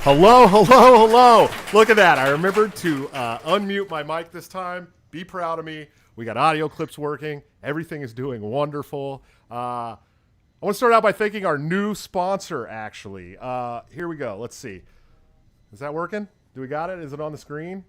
Hello, hello, hello. Look at that. I remembered to unmute my mic this time. Be proud of me. We got audio clips working. Everything is doing wonderful. I want to start out by thanking our new sponsor, actually. Here we go. Let's see. Is that working? Do we got it? Is it on the screen?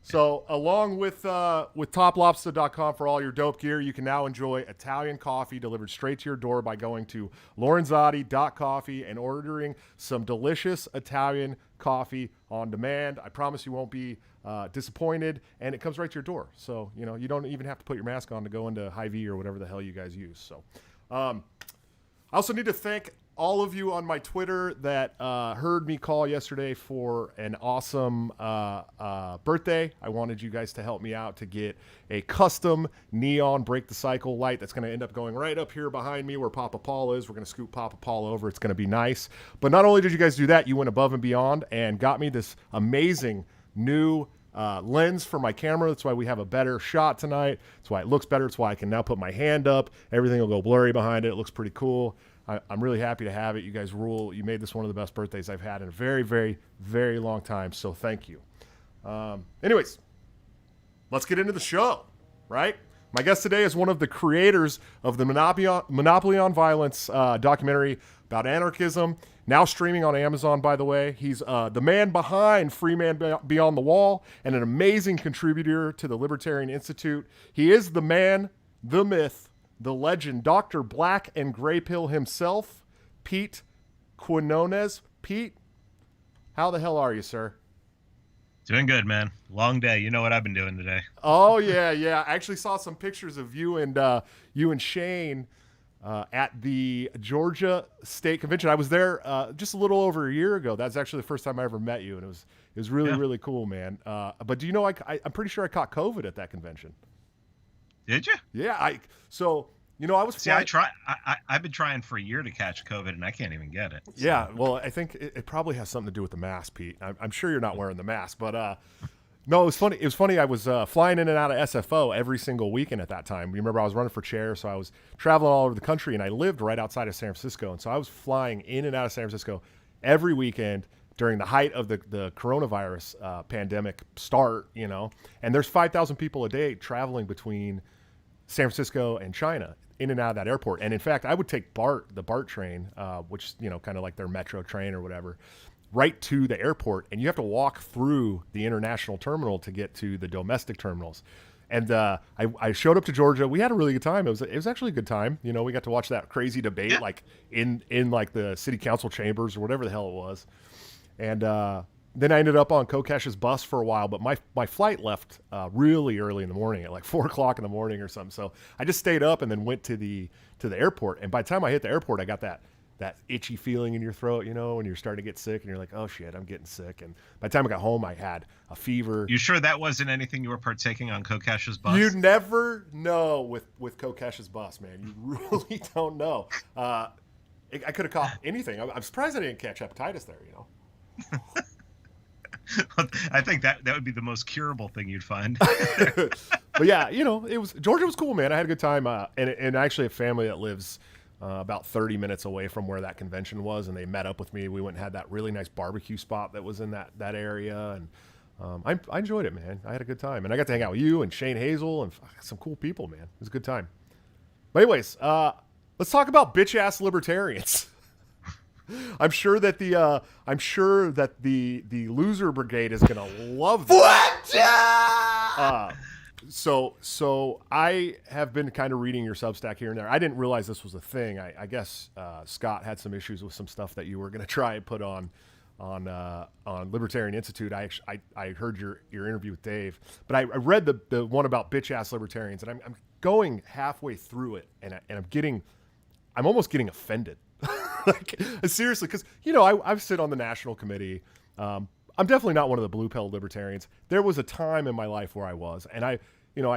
So along with toplobster.com for all your dope gear, you can now enjoy Italian coffee delivered straight to your door by going to lorenzotti.coffee and ordering some delicious Italian coffee on demand. I promise you won't be disappointed, and it comes right to your door. So, you don't even have to put your mask on to go into Hy-Vee or whatever the hell you guys use. So I also need to thank all of you on my Twitter that heard me call yesterday for an awesome birthday. I wanted you guys to help me out to get a custom neon break the cycle light that's going to end up going right up here behind me where Papa Paul is. We're going to scoop Papa Paul over. It's going to be nice. But not only did you guys do that, you went above and beyond and got me this amazing new lens for my camera. That's why we have a better shot tonight. That's why it looks better. It's why I can now put my hand up. Everything will go blurry behind it. It looks pretty cool. I'm really happy to have it. You guys rule. You made this one of the best birthdays I've had in a very, very, very long time. So thank you. Anyways, let's get into the show, right? My guest today is one of the creators of the Monopoly on Violence documentary about anarchism, now streaming on Amazon, by the way. He's the man behind Free Man Beyond the Wall and an amazing contributor to the Libertarian Institute. He is the man, the myth, the legend, Dr. Black and Gray Pill himself, Pete Quinones. Pete, how the hell are you, sir? Doing good, man. Long day. You know what I've been doing today. Oh, yeah. I actually saw some pictures of you and Shane at the Georgia State Convention. I was there just a little over a year ago. That's actually the first time I ever met you, and it was really, really cool, man. But do you know, I'm pretty sure I caught COVID at that convention. Did you? Yeah, I was. See, I've been trying for a year to catch COVID, and I can't even get it. So. Yeah, well, I think it probably has something to do with the mask, Pete. I'm sure you're not wearing the mask, but no, it was funny. It was funny. I was flying in and out of SFO every single weekend at that time. You remember I was running for chair, so I was traveling all over the country, and I lived right outside of San Francisco, and so I was flying in and out of San Francisco every weekend during the height of the coronavirus pandemic start. And there's 5,000 people a day traveling between San Francisco and China, in and out of that airport. And in fact, I would take the BART train, which, kind of like their metro train or whatever, right to the airport. And you have to walk through the international terminal to get to the domestic terminals. And I showed up to Georgia. We had a really good time. It was actually a good time. We got to watch that crazy debate, like in like the city council chambers or whatever the hell it was. And then I ended up on Kokesh's bus for a while, but my flight left really early in the morning at like 4 o'clock in the morning or something. So I just stayed up and then went to the airport. And by the time I hit the airport, I got that itchy feeling in your throat, when you're starting to get sick and you're like, oh shit, I'm getting sick. And by the time I got home, I had a fever. You sure that wasn't anything you were partaking on Kokesh's bus? You never know with Kokesh's bus, man. You really don't know. I could have caught anything. I'm surprised I didn't catch hepatitis there, I think that would be the most curable thing you'd find. But yeah, Georgia was cool, man. I had a good time. And actually a family that lives about 30 minutes away from where that convention was, and they met up with me. We went and had that really nice barbecue spot that was in that area, and I enjoyed it, man. I had a good time, and I got to hang out with you and Shane Hazel and some cool people, man. It was a good time. But anyways, let's talk about bitch ass libertarians. I'm sure that the loser brigade is gonna love this. What? So I have been kind of reading your Substack here and there. I didn't realize this was a thing. I guess Scott had some issues with some stuff that you were going to try and put on Libertarian Institute. I heard your interview with Dave, but I read the one about bitch ass libertarians, and I'm going halfway through it, and I'm almost getting offended. Like, seriously, because I've sit on the national committee. I'm definitely not one of the blue pill libertarians. There was a time in my life where I was, and I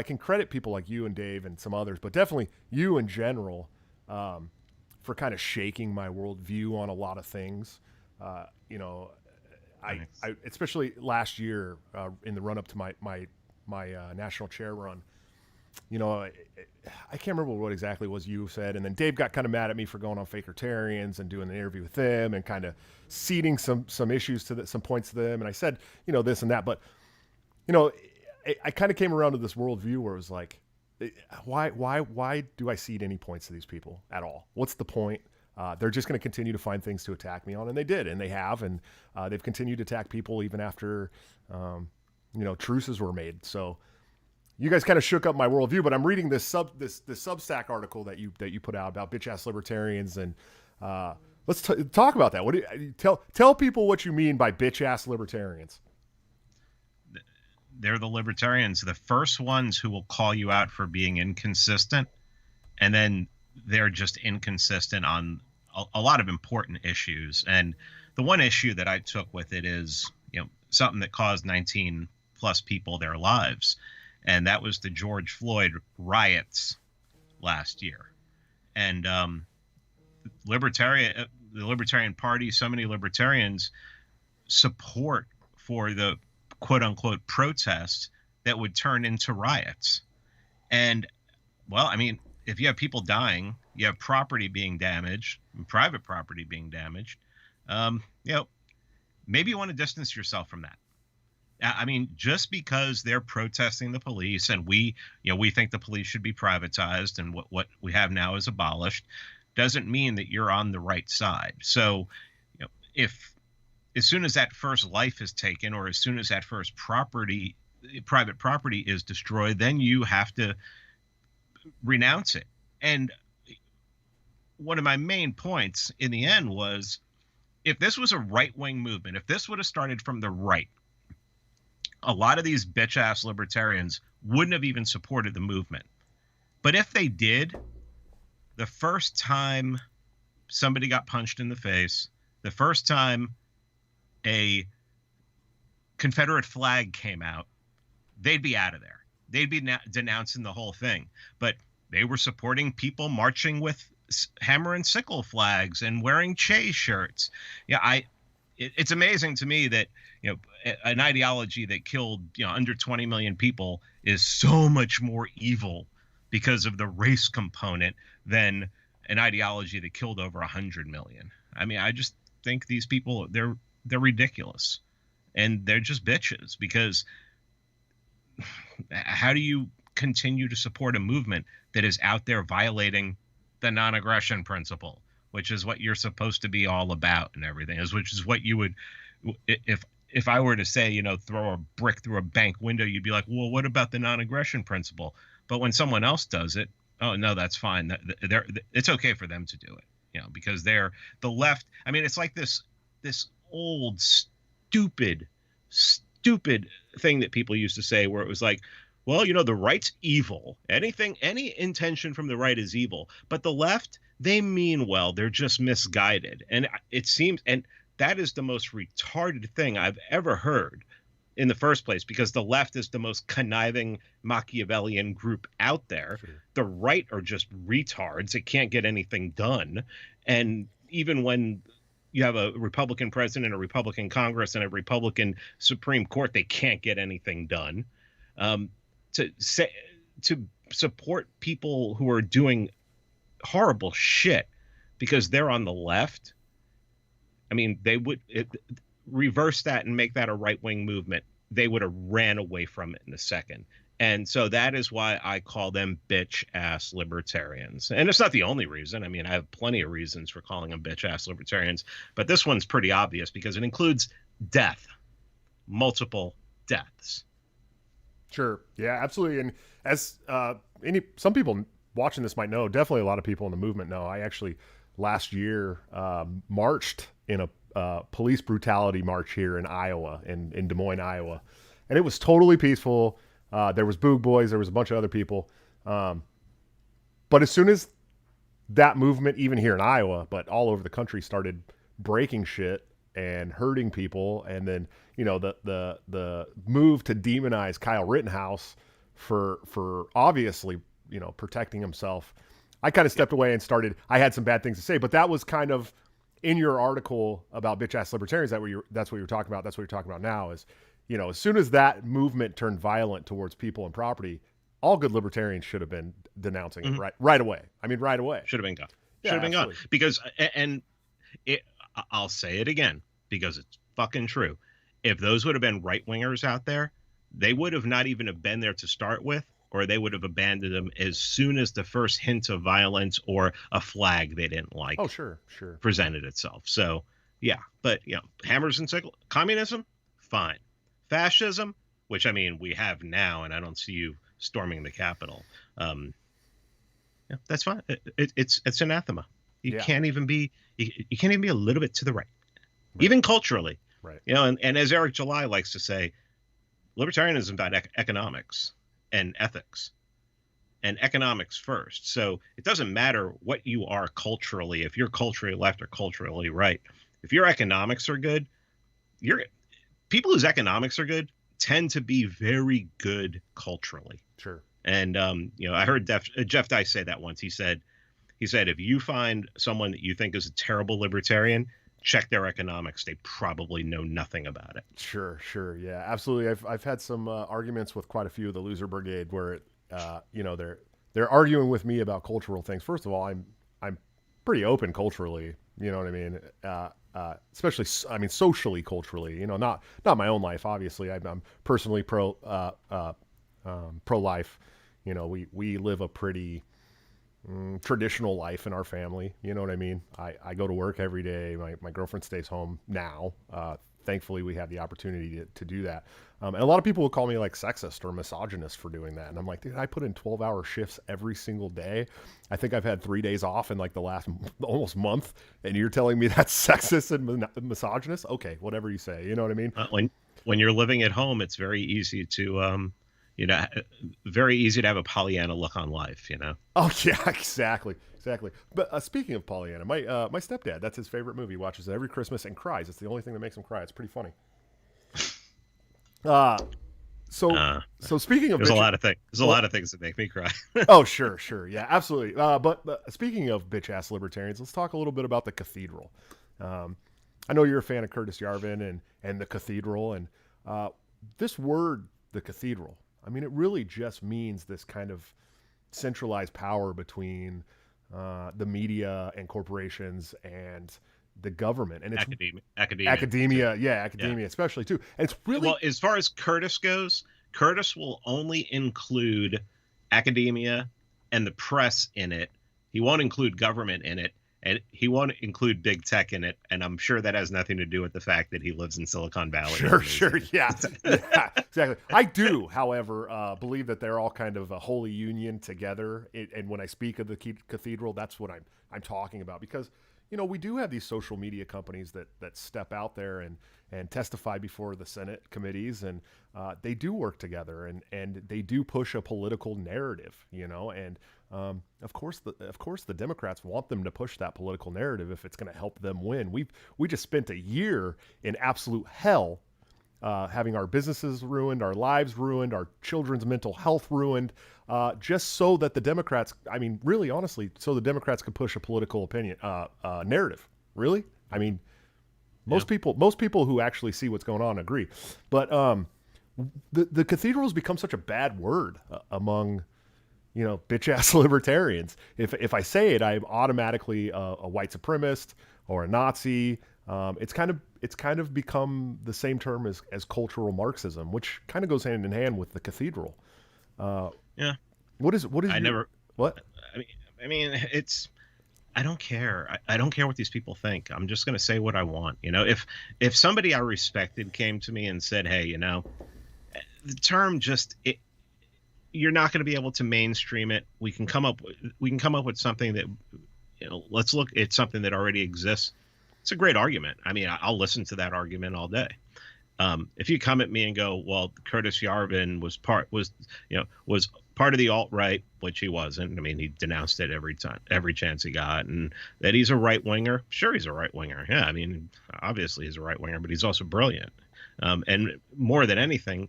can credit people like you and Dave and some others, but definitely you in general, for kind of shaking my worldview on a lot of things. I especially last year in the run up to my national chair run, you know, I can't remember what exactly was you said, and then Dave got kind of mad at me for going on Fakertarians and doing an interview with them and kind of ceding some issues to some points to them, and I said, you know, this and that, but you know, I kind of came around to this worldview where it was like, why do I cede any points to these people at all? What's the point? They're just going to continue to find things to attack me on, and they did, and they have, and they've continued to attack people even after, you know, truces were made. So you guys kind of shook up my worldview, but I'm reading this Substack article that you put out about bitch ass libertarians, and let's talk about that. What do you, tell people what you mean by bitch ass libertarians? They're the libertarians, the first ones who will call you out for being inconsistent, and then they're just inconsistent on a lot of important issues. And the one issue that I took with it is, you know, something that caused 19 plus people their lives, and that was the George Floyd riots last year. And the Libertarian Party, so many libertarians support for the quote unquote protests that would turn into riots. And well, I mean, if you have people dying, you have property being damaged, private property being damaged, you know, maybe you want to distance yourself from that. I mean, just because they're protesting the police and we think the police should be privatized and what we have now is abolished, doesn't mean that you're on the right side. So, you know, if as soon as that first life is taken, or as soon as that first private property is destroyed, then you have to renounce it. And one of my main points in the end was, if this was a right-wing movement, if this would have started from the right, a lot of these bitch-ass libertarians wouldn't have even supported the movement. But if they did, the first time somebody got punched in the face, the first time a Confederate flag came out, they'd be out of there. They'd be denouncing the whole thing. But they were supporting people marching with hammer and sickle flags and wearing Che shirts. Yeah, it's amazing to me that, you know, an ideology that killed, you know, under 20 million people is so much more evil because of the race component than an ideology that killed over 100 million. I mean, I just think these people, they're ridiculous, and they're just bitches, because how do you continue to support a movement that is out there violating the non-aggression principle, which is what you're supposed to be all about and everything, which is what you would, if I were to say, you know, throw a brick through a bank window, you'd be like, well, what about the non-aggression principle? But when someone else does it, oh no, that's fine. It's okay for them to do it, you know, because they're the left. I mean, it's like this old stupid thing that people used to say, where it was like, well, you know, the right's evil. Any intention from the right is evil. But the left, they mean well. They're just misguided. And it seems, and that is the most retarded thing I've ever heard in the first place, because the left is the most conniving Machiavellian group out there. Sure. The right are just retards. It can't get anything done. And even when you have a Republican president, a Republican Congress, and a Republican Supreme Court, they can't get anything done. To support people who are doing horrible shit because they're on the left, I mean, they would reverse that and make that a right-wing movement. They would have ran away from it in a second. And so that is why I call them bitch-ass libertarians. And it's not the only reason. I mean, I have plenty of reasons for calling them bitch-ass libertarians. But this one's pretty obvious because it includes death, multiple deaths. Sure. Yeah, absolutely. And as some people watching this might know, definitely a lot of people in the movement know, I actually last year marched in a police brutality march here in Iowa, in Des Moines, Iowa. And it was totally peaceful. There was Boog Boys. There was a bunch of other people. But as soon as that movement, even here in Iowa, but all over the country, started breaking shit and hurting people, and then, you know, the move to demonize Kyle Rittenhouse for obviously, you know, protecting himself, I kind of stepped away and I had some bad things to say, but that was kind of in your article about bitch ass libertarians. That's what you're talking about. That's what you're talking about now is, you know, as soon as that movement turned violent towards people and property, all good libertarians should have been denouncing it right away. I mean, right away. Should have been gone. Yeah, Should have been absolutely. gone. Because, and I'll say it again because it's fucking true. If those would have been right wingers out there, they would have not even have been there to start with, or they would have abandoned them as soon as the first hint of violence or a flag they didn't like. Oh, sure. Presented itself. So yeah, but hammers and sickles. Communism, fine. Fascism, which I mean we have now, and I don't see you storming the Capitol. That's fine. It's anathema. You can't even be you can't even be a little bit to the right. Even culturally. Right. And as Eric July likes to say, libertarianism is about economics and ethics, and economics first. So it doesn't matter what you are culturally, if you're culturally left or culturally right. If your economics are good, people whose economics are good tend to be very good culturally. Sure. And I heard Jeff Dice say that once. He said if you find someone that you think is a terrible libertarian, check their economics. They probably know nothing about it. Sure. Yeah, absolutely. I've had some arguments with quite a few of the loser brigade where they're arguing with me about cultural things. First of all, I'm pretty open culturally. You know what I mean? Especially, I mean, socially, culturally. Not my own life. Obviously, I'm personally pro life. We live a pretty traditional life in our family. You know what I mean? I go to work every day. My girlfriend stays home now. Thankfully, we have the opportunity to do that. And a lot of people will call me like sexist or misogynist for doing that. And I'm like, dude, I put in 12-hour shifts every single day. I think I've had 3 days off in like the last almost month. And you're telling me that's sexist and misogynist? Okay, whatever you say. You know what I mean? When you're living at home, it's very easy to very easy to have a Pollyanna look on life, Oh yeah, exactly. But speaking of Pollyanna, my stepdad, that's his favorite movie. He watches it every Christmas and cries. It's the only thing that makes him cry. It's pretty funny. So speaking of, there's a lot of things. There's a lot of things that make me cry. Oh sure, yeah, absolutely. But speaking of bitch ass libertarians, let's talk a little bit about the Cathedral. I know you're a fan of Curtis Yarvin and the Cathedral, and this word, the Cathedral. I mean, it really just means this kind of centralized power between the media and corporations and the government, and it's academia, especially too. And it's really well, as far as Curtis goes, Curtis will only include academia and the press in it. He won't include government in it, and he won't include big tech in it. And I'm sure that has nothing to do with the fact that he lives in Silicon Valley. Sure, yeah, exactly. I do, however, believe that they're all kind of a holy union together. And when I speak of the Cathedral, that's what I'm talking about, because we do have these social media companies that step out there and testify before the Senate committees, and they do work together and they do push a political narrative, and of course the Democrats want them to push that political narrative if it's going to help them win. We just spent a year in absolute hell, having our businesses ruined, our lives ruined, our children's mental health ruined, just so that the Democrats, I mean, really honestly, so the Democrats could push a political opinion, narrative. Really? I mean, most people who actually see what's going on agree. But the Cathedral has become such a bad word among bitch ass libertarians. If I say it, I'm automatically a white supremacist or a Nazi. It's kind of become the same term as cultural Marxism, which kind of goes hand in hand with the Cathedral. Yeah. What is? What? I mean, it's. I don't care. I don't care what these people think. I'm just going to say what I want. If somebody I respected came to me and said, hey, the term you're not going to be able to mainstream it. We can come up with something that, let's look at something that already exists. It's a great argument. I mean, I'll listen to that argument all day. If you come at me and go, well, Curtis Yarvin was part of the alt-right, which he wasn't. I mean, he denounced it every chance he got, and that he's a right-winger. Sure, he's a right-winger. Yeah, I mean, obviously he's a right-winger, but he's also brilliant. And more than anything,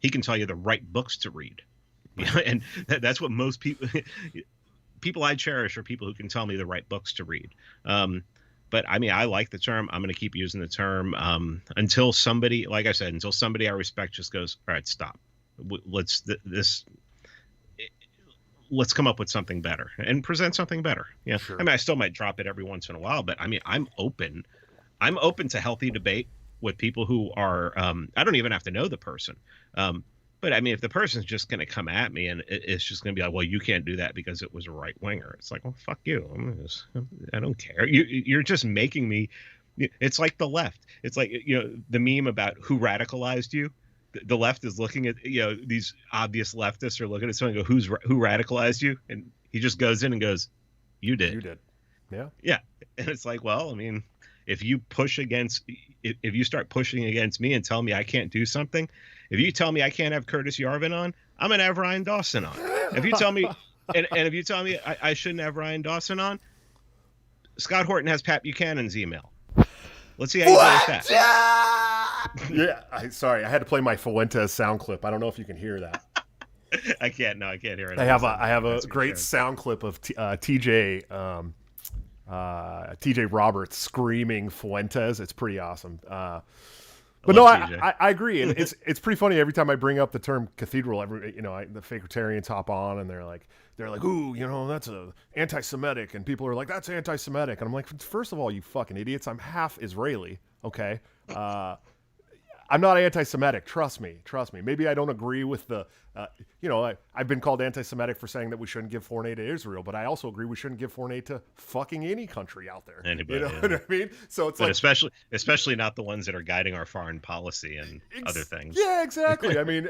he can tell you the right books to read. And that's what most people I cherish are people who can tell me the right books to read. But I mean, I like the term. I'm going to keep using the term until somebody, like I said, until somebody I respect just goes, all right, stop. let's come up with something better and present something better. Yeah. Sure. I mean, I still might drop it every once in a while, but I mean, I'm open to healthy debate with people who are, I don't even have to know the person. But I mean, if the person's just going to come at me and it's just going to be like, well, you can't do that because it was a right winger. It's like, well, fuck you. I don't care. You're just making me. It's like the left. It's like, the meme about who radicalized you. The left is looking at, these obvious leftists are looking at someone and go, who radicalized you? And he just goes in and goes, you did. You did. Yeah. Yeah. And it's like, well, I mean, if you start pushing against me and tell me I can't do something, if you tell me I can't have Curtis Yarvin on, I'm going to have Ryan Dawson on. If you tell me, and if you tell me I shouldn't have Ryan Dawson on, Scott Horton has Pat Buchanan's email. Let's see how you do with that. Yeah. Sorry, I had to play my Fuentes sound clip. I don't know if you can hear that. I can't hear it. I have a great sound clip of TJ Roberts screaming Fuentes. It's pretty awesome. But no, I agree. And it's pretty funny every time I bring up the term cathedral. The Fakertarians hop on and they're like, ooh, that's a anti-Semitic, and people are like, that's anti-Semitic, and I'm like, first of all, you fucking idiots, I'm half Israeli, okay? I'm not anti-Semitic. Trust me. Maybe I don't agree with the, I've been called anti-Semitic for saying that we shouldn't give foreign aid to Israel, but I also agree we shouldn't give foreign aid to fucking any country out there. Anybody, what I mean? So it's especially not the ones that are guiding our foreign policy and other things. Yeah, exactly. I mean,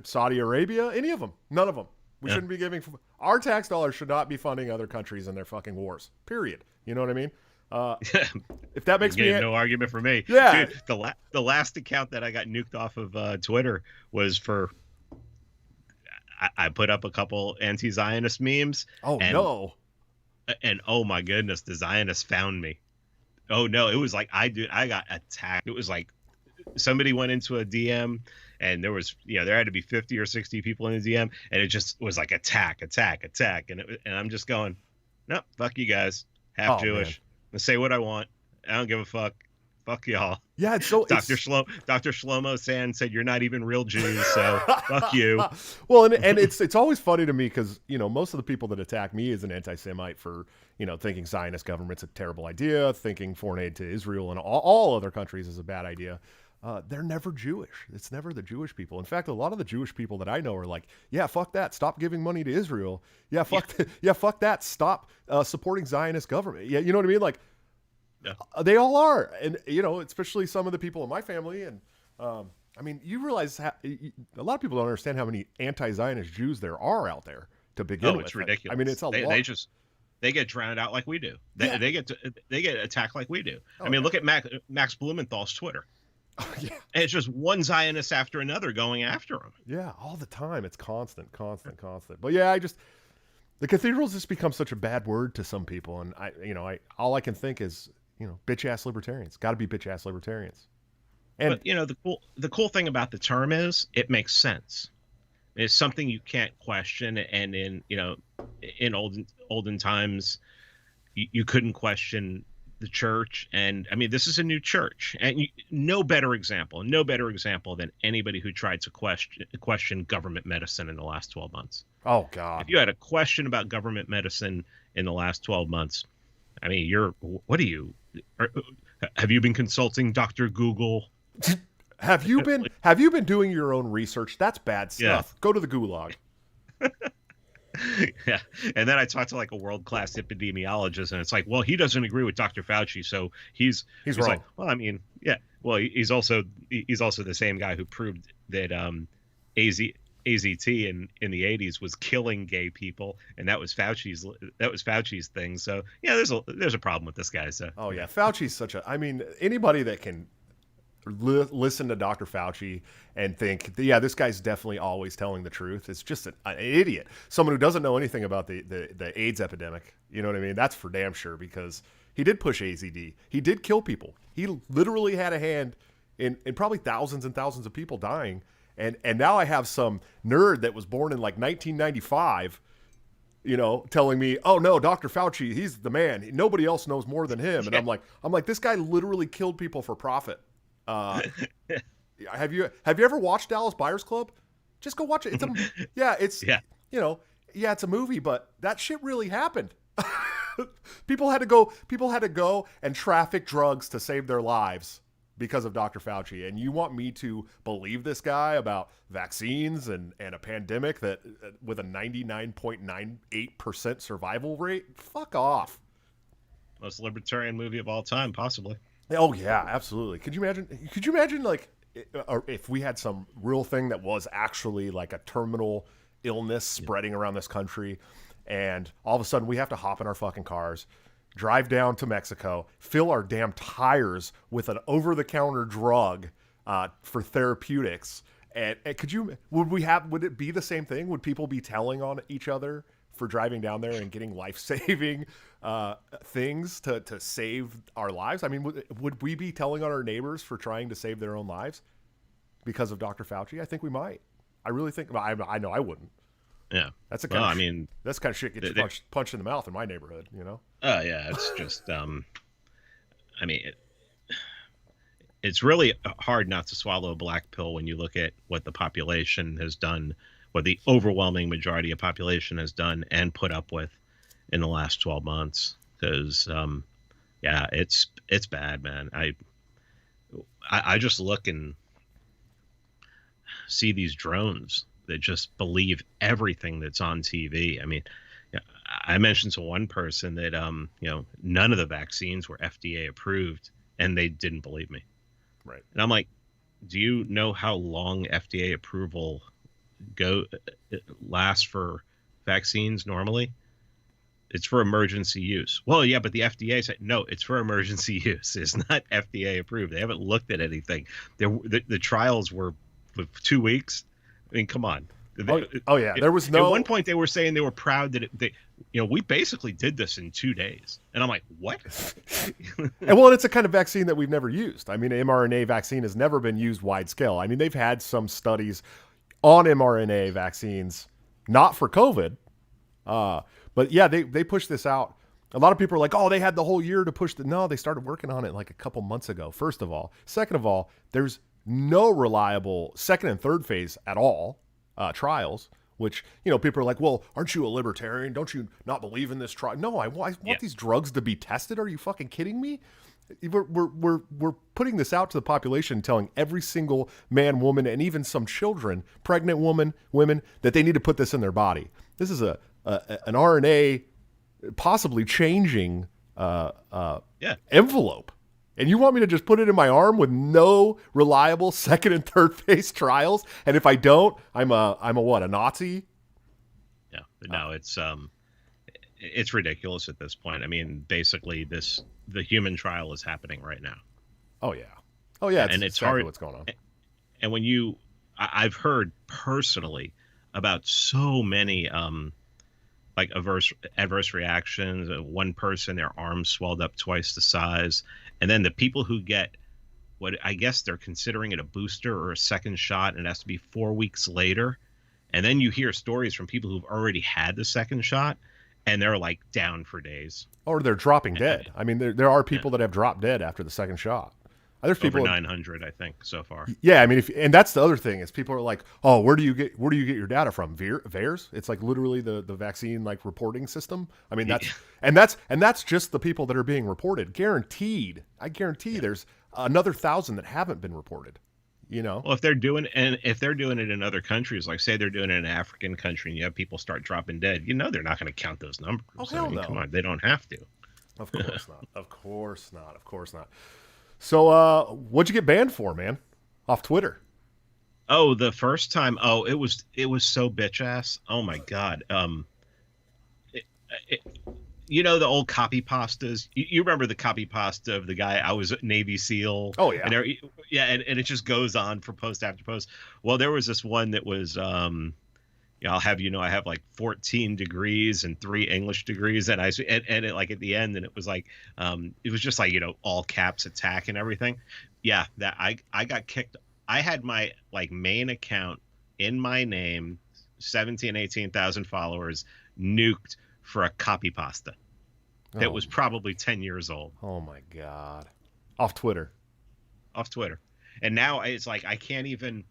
Saudi Arabia, any of them, none of them. We shouldn't be giving. Our tax dollars should not be funding other countries in their fucking wars. Period. You know what I mean? If that makes me no argument for me. Yeah. Dude, the last account that I got nuked off of Twitter was for. I put up a couple anti-Zionist memes. Oh no! And oh my goodness, the Zionists found me. Oh no! It was like I got attacked. It was like somebody went into a DM. And there was, there had to be 50 or 60 people in the DM, and it just was like attack. And I'm just going, no, fuck you guys. Half Jewish. I say what I want. I don't give a fuck. Fuck y'all. Yeah, it's so Dr. Shlomo Sand said you're not even real Jews, so fuck you. Well, and it's always funny to me because, most of the people that attack me as an anti-Semite for, thinking Zionist government's a terrible idea, thinking foreign aid to Israel and all other countries is a bad idea. They're never Jewish. It's never the Jewish people. In fact, a lot of the Jewish people that I know are like, yeah, fuck that. Stop giving money to Israel. Yeah, fuck that. Stop supporting Zionist government. Yeah, you know what I mean? Like, they all are. And, especially some of the people in my family. And, you realize a lot of people don't understand how many anti-Zionist Jews there are out there to begin with. Oh, it's ridiculous. It's a lot. They get drowned out like we do. They get attacked like we do. Look at Max Blumenthal's Twitter. Oh, yeah. And it's just one Zionist after another going after him. Yeah, all the time. It's constant. But yeah, the cathedral's just become such a bad word to some people, and all I can think is, bitch ass libertarians. Got to be bitch ass libertarians. And but the cool thing about the term is it makes sense. It's something you can't question, and in olden times, you couldn't question the church. And this is a new church, and no better example than anybody who tried to question government medicine in the last 12 months. Oh God. If you had a question about government medicine in the last 12 months, have you been consulting Dr. Google? Have you been doing your own research? That's bad stuff. Yeah. Go to the gulag. Yeah. And then I talked to like a world-class epidemiologist, and it's like, well, he doesn't agree with Dr. Fauci, so he's wrong. Like, well, yeah. Well, he's also the same guy who proved that AZT in the 80s was killing gay people, and that was Fauci's thing. So yeah, there's a problem with this guy. So oh yeah, Fauci's such a. Anybody that can listen to Dr. Fauci and think, yeah, this guy's definitely always telling the truth. It's just an idiot. Someone who doesn't know anything about the AIDS epidemic. You know what I mean? That's for damn sure, because he did push AZD. He did kill people. He literally had a hand in probably thousands and thousands of people dying. And now I have some nerd that was born in like 1995, telling me, oh no, Dr. Fauci, he's the man. Nobody else knows more than him. And I'm like, this guy literally killed people for profit. Have you ever watched Dallas Buyers Club? Just go watch it. yeah, it's a movie, but that shit really happened. People had to go and traffic drugs to save their lives because of Dr. Fauci. And you want me to believe this guy about vaccines and a pandemic that with a 99.98% survival rate? Fuck off. Most libertarian movie of all time, possibly. Oh yeah, absolutely. Could you imagine like if we had some real thing that was actually like a terminal illness spreading around this country, and all of a sudden we have to hop in our fucking cars, drive down to Mexico, fill our damn tires with an over-the-counter drug for therapeutics. And would it be the same thing? Would people be telling on each other for driving down there and getting life-saving things to save our lives? I mean, would we be telling on our neighbors for trying to save their own lives because of Dr. Fauci? I think we might. I really think. I know I wouldn't. Yeah, that's the kind. That's the kind of shit gets you punched in the mouth in my neighborhood. You know. Oh yeah, it's just. I mean, it's really hard not to swallow a black pill when you look at what the population has done, what the overwhelming majority of population has done and put up with in the last 12 months. Because, yeah, it's bad, man. I just look and see these drones that just believe everything that's on TV. I mean, I mentioned to one person that, none of the vaccines were FDA approved, and they didn't believe me. Right. And I'm like, do you know how long FDA approval lasts for vaccines normally? It's for emergency use. Well, yeah, but the FDA said, no, it's for emergency use. It's not FDA approved. They haven't looked at anything. The trials were for 2 weeks. I mean, come on. Oh yeah, there was no. At one point, they were saying they were proud that we basically did this in 2 days, and I'm like, what? And well, it's a kind of vaccine that we've never used. I mean, mRNA vaccine has never been used wide scale. I mean, they've had some studies on mRNA vaccines, not for COVID, but yeah, they pushed this out. A lot of people are like, oh, they had the whole year to push no, they started working on it like a couple months ago. First of all, second of all, there's no reliable second and third phase at all. Trials, which, people are like, well, aren't you a libertarian? Don't you not believe in this trial? No, I want these drugs to be tested. Are you fucking kidding me? We're putting this out to the population, telling every single man, woman, and even some children, pregnant women, that they need to put this in their body. This is an RNA possibly changing envelope. And you want me to just put it in my arm with no reliable second and third phase trials? And if I don't, I'm a what? A Nazi? Yeah, no, it's ridiculous at this point. I mean, basically, the human trial is happening right now. Oh yeah, and it's exactly hard. What's going on? And when I've heard personally about so many like adverse reactions. One person, their arm swelled up twice the size. And then the people who get what I guess they're considering it a booster or a second shot, and it has to be 4 weeks later. And then you hear stories from people who've already had the second shot, and they're like down for days. Or they're dropping dead. I mean, there are people that have dropped dead after the second shot. There's people over 900, I think, so far. Yeah, I mean, and that's the other thing is people are like, oh, where do you get your data from? VAERS? It's like literally the vaccine like reporting system. I mean, that's just the people that are being reported. Guaranteed, I guarantee there's another 1,000 that haven't been reported. Well, if they're doing it in other countries, like say they're doing it in an African country, and you have people start dropping dead, they're not going to count those numbers. Oh hell no! Come on, they don't have to. Of course not. Of course not. Of course not. So, what'd you get banned for, man? Off Twitter? Oh, the first time. Oh, it was so bitch ass. Oh my god. The old copy pastas. You remember the copy pasta of the guy? I was a Navy SEAL. Oh yeah. And it just goes on for post after post. Well, there was this one that was. I'll have I have like 14 degrees and 3 English degrees, and it like at the end, and it was like it was just like all caps attack and everything. Yeah, that I got kicked. I had my like main account in my name, 18,000 followers, nuked for a copy pasta that was probably 10 years old. Oh my god! Off Twitter, and now it's like I can't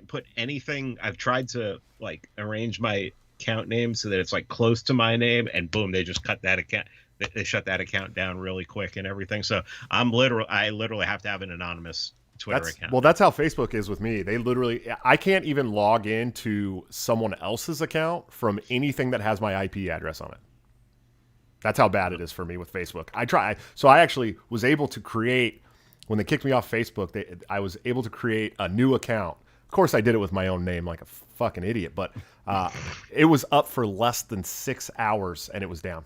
put anything. I've tried to like arrange my account name so that it's like close to my name, and boom, they just cut that account. They shut that account down really quick and everything. So I literally have to have an anonymous Twitter account. Well, that's how Facebook is with me. They literally, I can't even log into someone else's account from anything that has my IP address on it. That's how bad it is for me with Facebook. So I actually was able to create, when they kicked me off Facebook, I was able to create a new account. Of course, I did it with my own name like a fucking idiot, but it was up for less than 6 hours and it was down.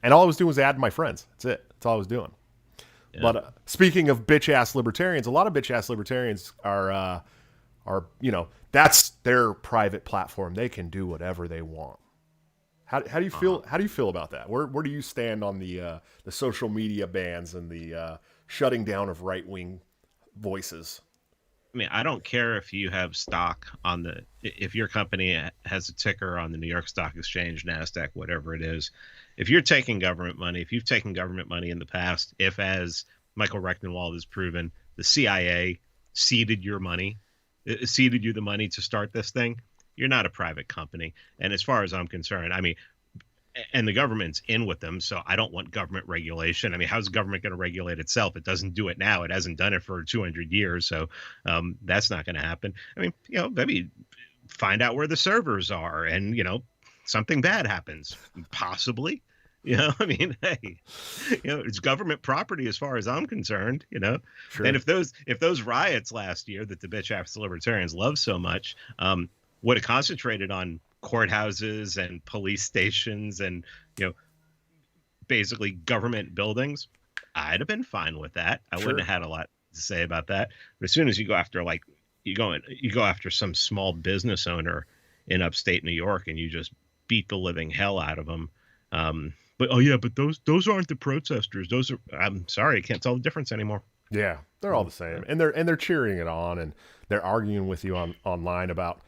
And all I was doing was add my friends. That's it. That's all I was doing. Yeah. But speaking of bitch-ass libertarians, a lot of bitch-ass libertarians are, that's their private platform. They can do whatever they want. How do you feel? How do you feel about that? Where do you stand on the social media bans and the shutting down of right-wing voices? I mean, I don't care if you have stock if your company has a ticker on the New York Stock Exchange, NASDAQ, whatever it is. If you've taken government money in the past, if, as Michael Rectenwald has proven, the CIA seeded you the money to start this thing, you're not a private company. And as far as I'm concerned, I mean, and the government's in with them, so I don't want government regulation. I mean, how's the government going to regulate itself? It doesn't do it now. It hasn't done it for 200 years, so that's not going to happen. I mean, maybe find out where the servers are, and something bad happens, possibly. I mean, hey, it's government property as far as I'm concerned. Sure. And if those riots last year that the bitch-ass libertarians love so much would have concentrated on courthouses and police stations and basically government buildings, I'd have been fine with that. I wouldn't have had a lot to say about that. But as soon as you go after you go after some small business owner in upstate New York and you just beat the living hell out of them. But those aren't the protesters. I'm sorry, I can't tell the difference anymore. Yeah, they're all the same, and they're cheering it on, and they're arguing with you online about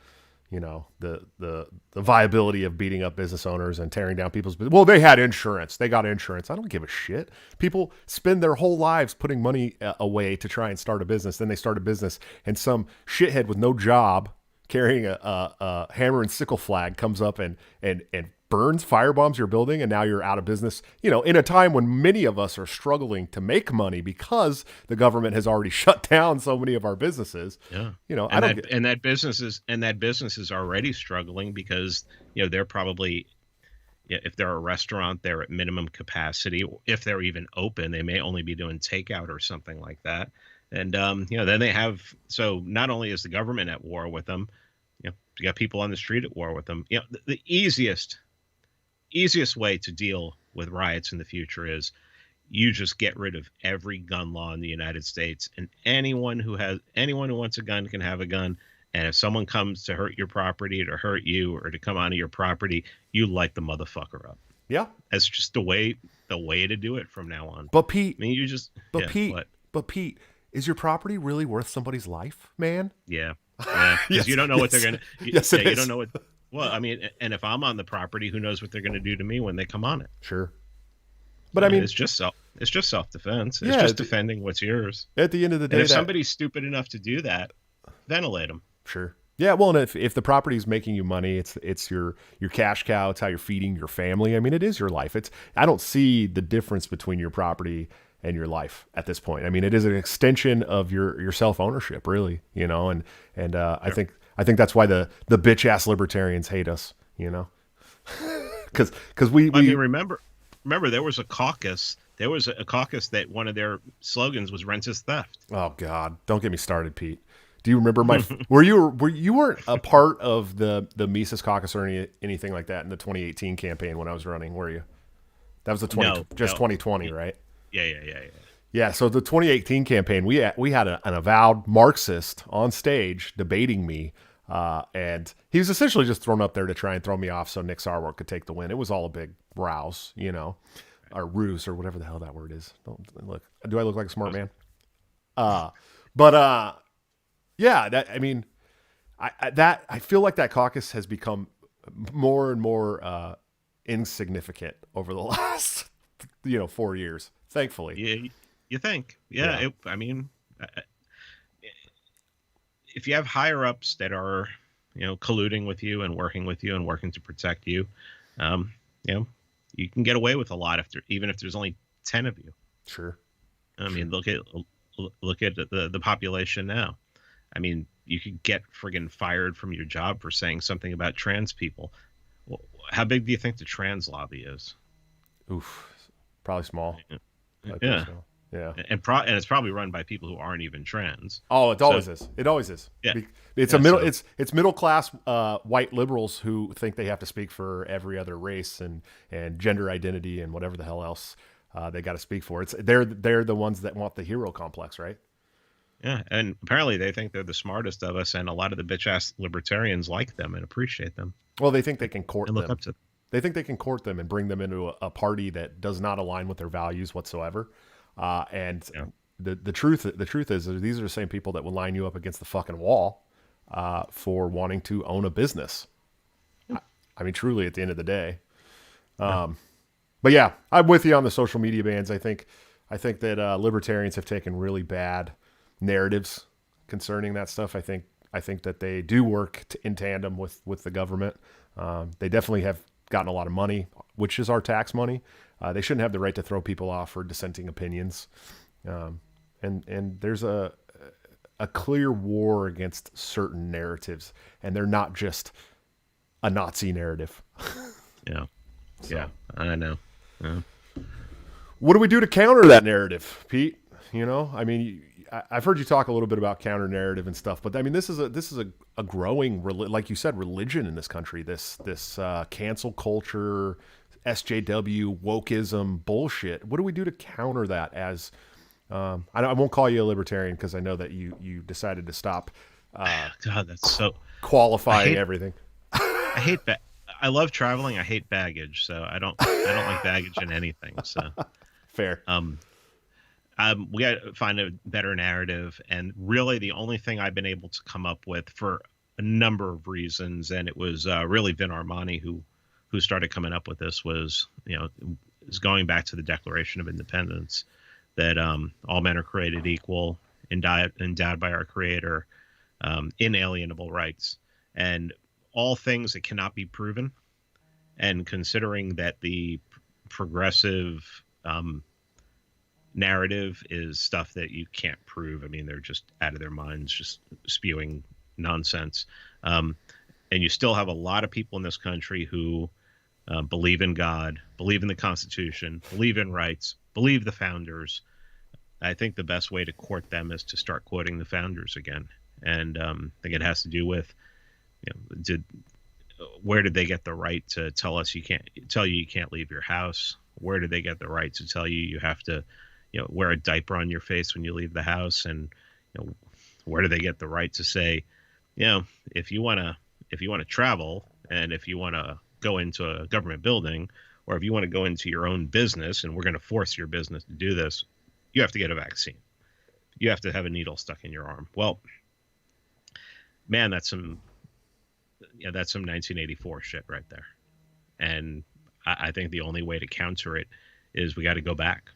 the viability of beating up business owners and tearing down people's business. Well, they had insurance. They got insurance. I don't give a shit. People spend their whole lives putting money away to try and start a business. Then they start a business, and some shithead with no job carrying a hammer and sickle flag comes up and burns, firebombs your building, and now you're out of business, in a time when many of us are struggling to make money because the government has already shut down so many of our businesses. Yeah. That business is already struggling because, they're probably, if they're a restaurant, they're at minimum capacity. If they're even open, they may only be doing takeout or something like that. And, then they have, so not only is the government at war with them, you got people on the street at war with them. The easiest way to deal with riots in the future is you just get rid of every gun law in the United States, and anyone who wants a gun can have a gun. And if someone comes to hurt your property, to hurt you, or to come onto your property, you light the motherfucker up. Yeah, that's just the way to do it from now on. But Pete, I mean, you just. But Pete, is your property really worth somebody's life, man? Yeah. Because yes, you don't know what they're gonna. Yes, you don't know what. Well, I mean, and if I'm on the property, who knows what they're going to do to me when they come on it? Sure. But I mean, it's just self-defense. It's just defending what's yours. At the end of the day, and if somebody's stupid enough to do that, ventilate them. Sure. Yeah. Well, and if the property is making you money, it's your cash cow. It's how you're feeding your family. I mean, it is your life. I don't see the difference between your property and your life at this point. I mean, it is an extension of your self-ownership, really. And sure. I think that's why the bitch ass libertarians hate us, because we remember there was a caucus. There was a caucus that one of their slogans was "Rent is theft." Oh God, don't get me started, Pete. Do you remember you weren't a part of the Mises Caucus or anything like that in the 2018 campaign when I was running, were you? That was 2020, right? Yeah. Yeah, so the 2018 campaign, we had an avowed Marxist on stage debating me, and he was essentially just thrown up there to try and throw me off so Nick Sarwark could take the win. It was all a big rouse, or ruse or whatever the hell that word is. Do I look like a smart man? Yeah, I feel like that caucus has become more and more insignificant over the last 4 years. Thankfully. Yeah, you think? Yeah. If you have higher ups that are, colluding with you and working to protect you, um, you know, you can get away with a lot even if there's only 10 of you. Sure. I mean, look at the population now. I mean, you could get friggin' fired from your job for saying something about trans people. Well, how big do you think the trans lobby is? Oof, probably small. Yeah. Yeah. And it's probably run by people who aren't even trans. Oh, it always is. It always is. Yeah. It's it's middle class white liberals who think they have to speak for every other race and gender identity and whatever the hell else they got to speak for. They're the ones that want the hero complex, right? Yeah, and apparently they think they're the smartest of us, and a lot of the bitch ass libertarians like them and appreciate them. Well, they think they can court and look them. Up to them. They think they can court them and bring them into a party that does not align with their values whatsoever. The truth is these are the same people that will line you up against the fucking wall for wanting to own a business. I mean, truly, at the end of the day. But yeah, I'm with you on the social media bans. I think that libertarians have taken really bad narratives concerning that stuff. I think that they do work in tandem with the government. They definitely have gotten a lot of money, which is our tax money. They shouldn't have the right to throw people off for dissenting opinions. And there's a clear war against certain narratives, and they're not just a Nazi narrative. Yeah. Yeah, I know. Yeah. What do we do to counter that narrative, Pete? I mean, I've heard you talk a little bit about counter narrative and stuff, but I mean, this is a growing, like you said, religion in this country. This cancel culture, SJW, wokeism bullshit. What do we do to counter that? As I won't call you a libertarian because I know that you decided to stop. God, that's so qualifying everything. I hate that. I love traveling. I hate baggage, so I don't like baggage in anything. So fair. We got to find a better narrative, and really the only thing I've been able to come up with for a number of reasons, and it was really Vin Armani who started coming up with this, was is going back to the Declaration of Independence, that all men are created equal, endowed by our Creator, inalienable rights, and all things that cannot be proven. And considering that the progressive narrative is stuff that you can't prove. I mean, they're just out of their minds, just spewing nonsense. And you still have a lot of people in this country who believe in God, believe in the Constitution, believe in rights, believe the founders. I think the best way to court them is to start quoting the founders again. And I think it has to do with, where did they get the right to tell you you can't leave your house? Where did they get the right to tell you have to, wear a diaper on your face when you leave the house? And where do they get the right to say, if you want to travel, and if you want to go into a government building, or if you want to go into your own business and we're going to force your business to do this, you have to get a vaccine. You have to have a needle stuck in your arm. Well, man, that's some 1984 shit right there. And I think the only way to counter it is we got to go back,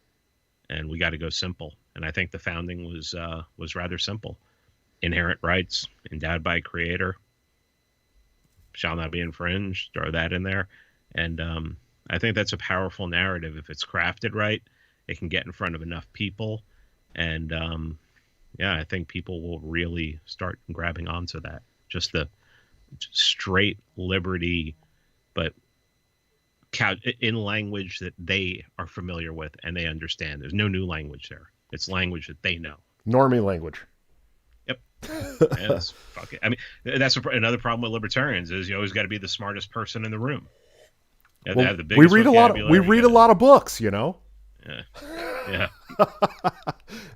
and we got to go simple. And I think the founding was rather simple. Inherent rights, endowed by Creator, shall not be infringed. Throw that in there. And I think that's a powerful narrative. If it's crafted right, it can get in front of enough people. And I think people will really start grabbing onto that. Just the straight liberty, but in language that they are familiar with and they understand. There's no new language there. It's language that they know. Normie language. Yep. Yes. Fuck it. I mean, that's another problem with libertarians is you always got to be the smartest person in the room. Well, we read a lot of books, Yeah. Yeah.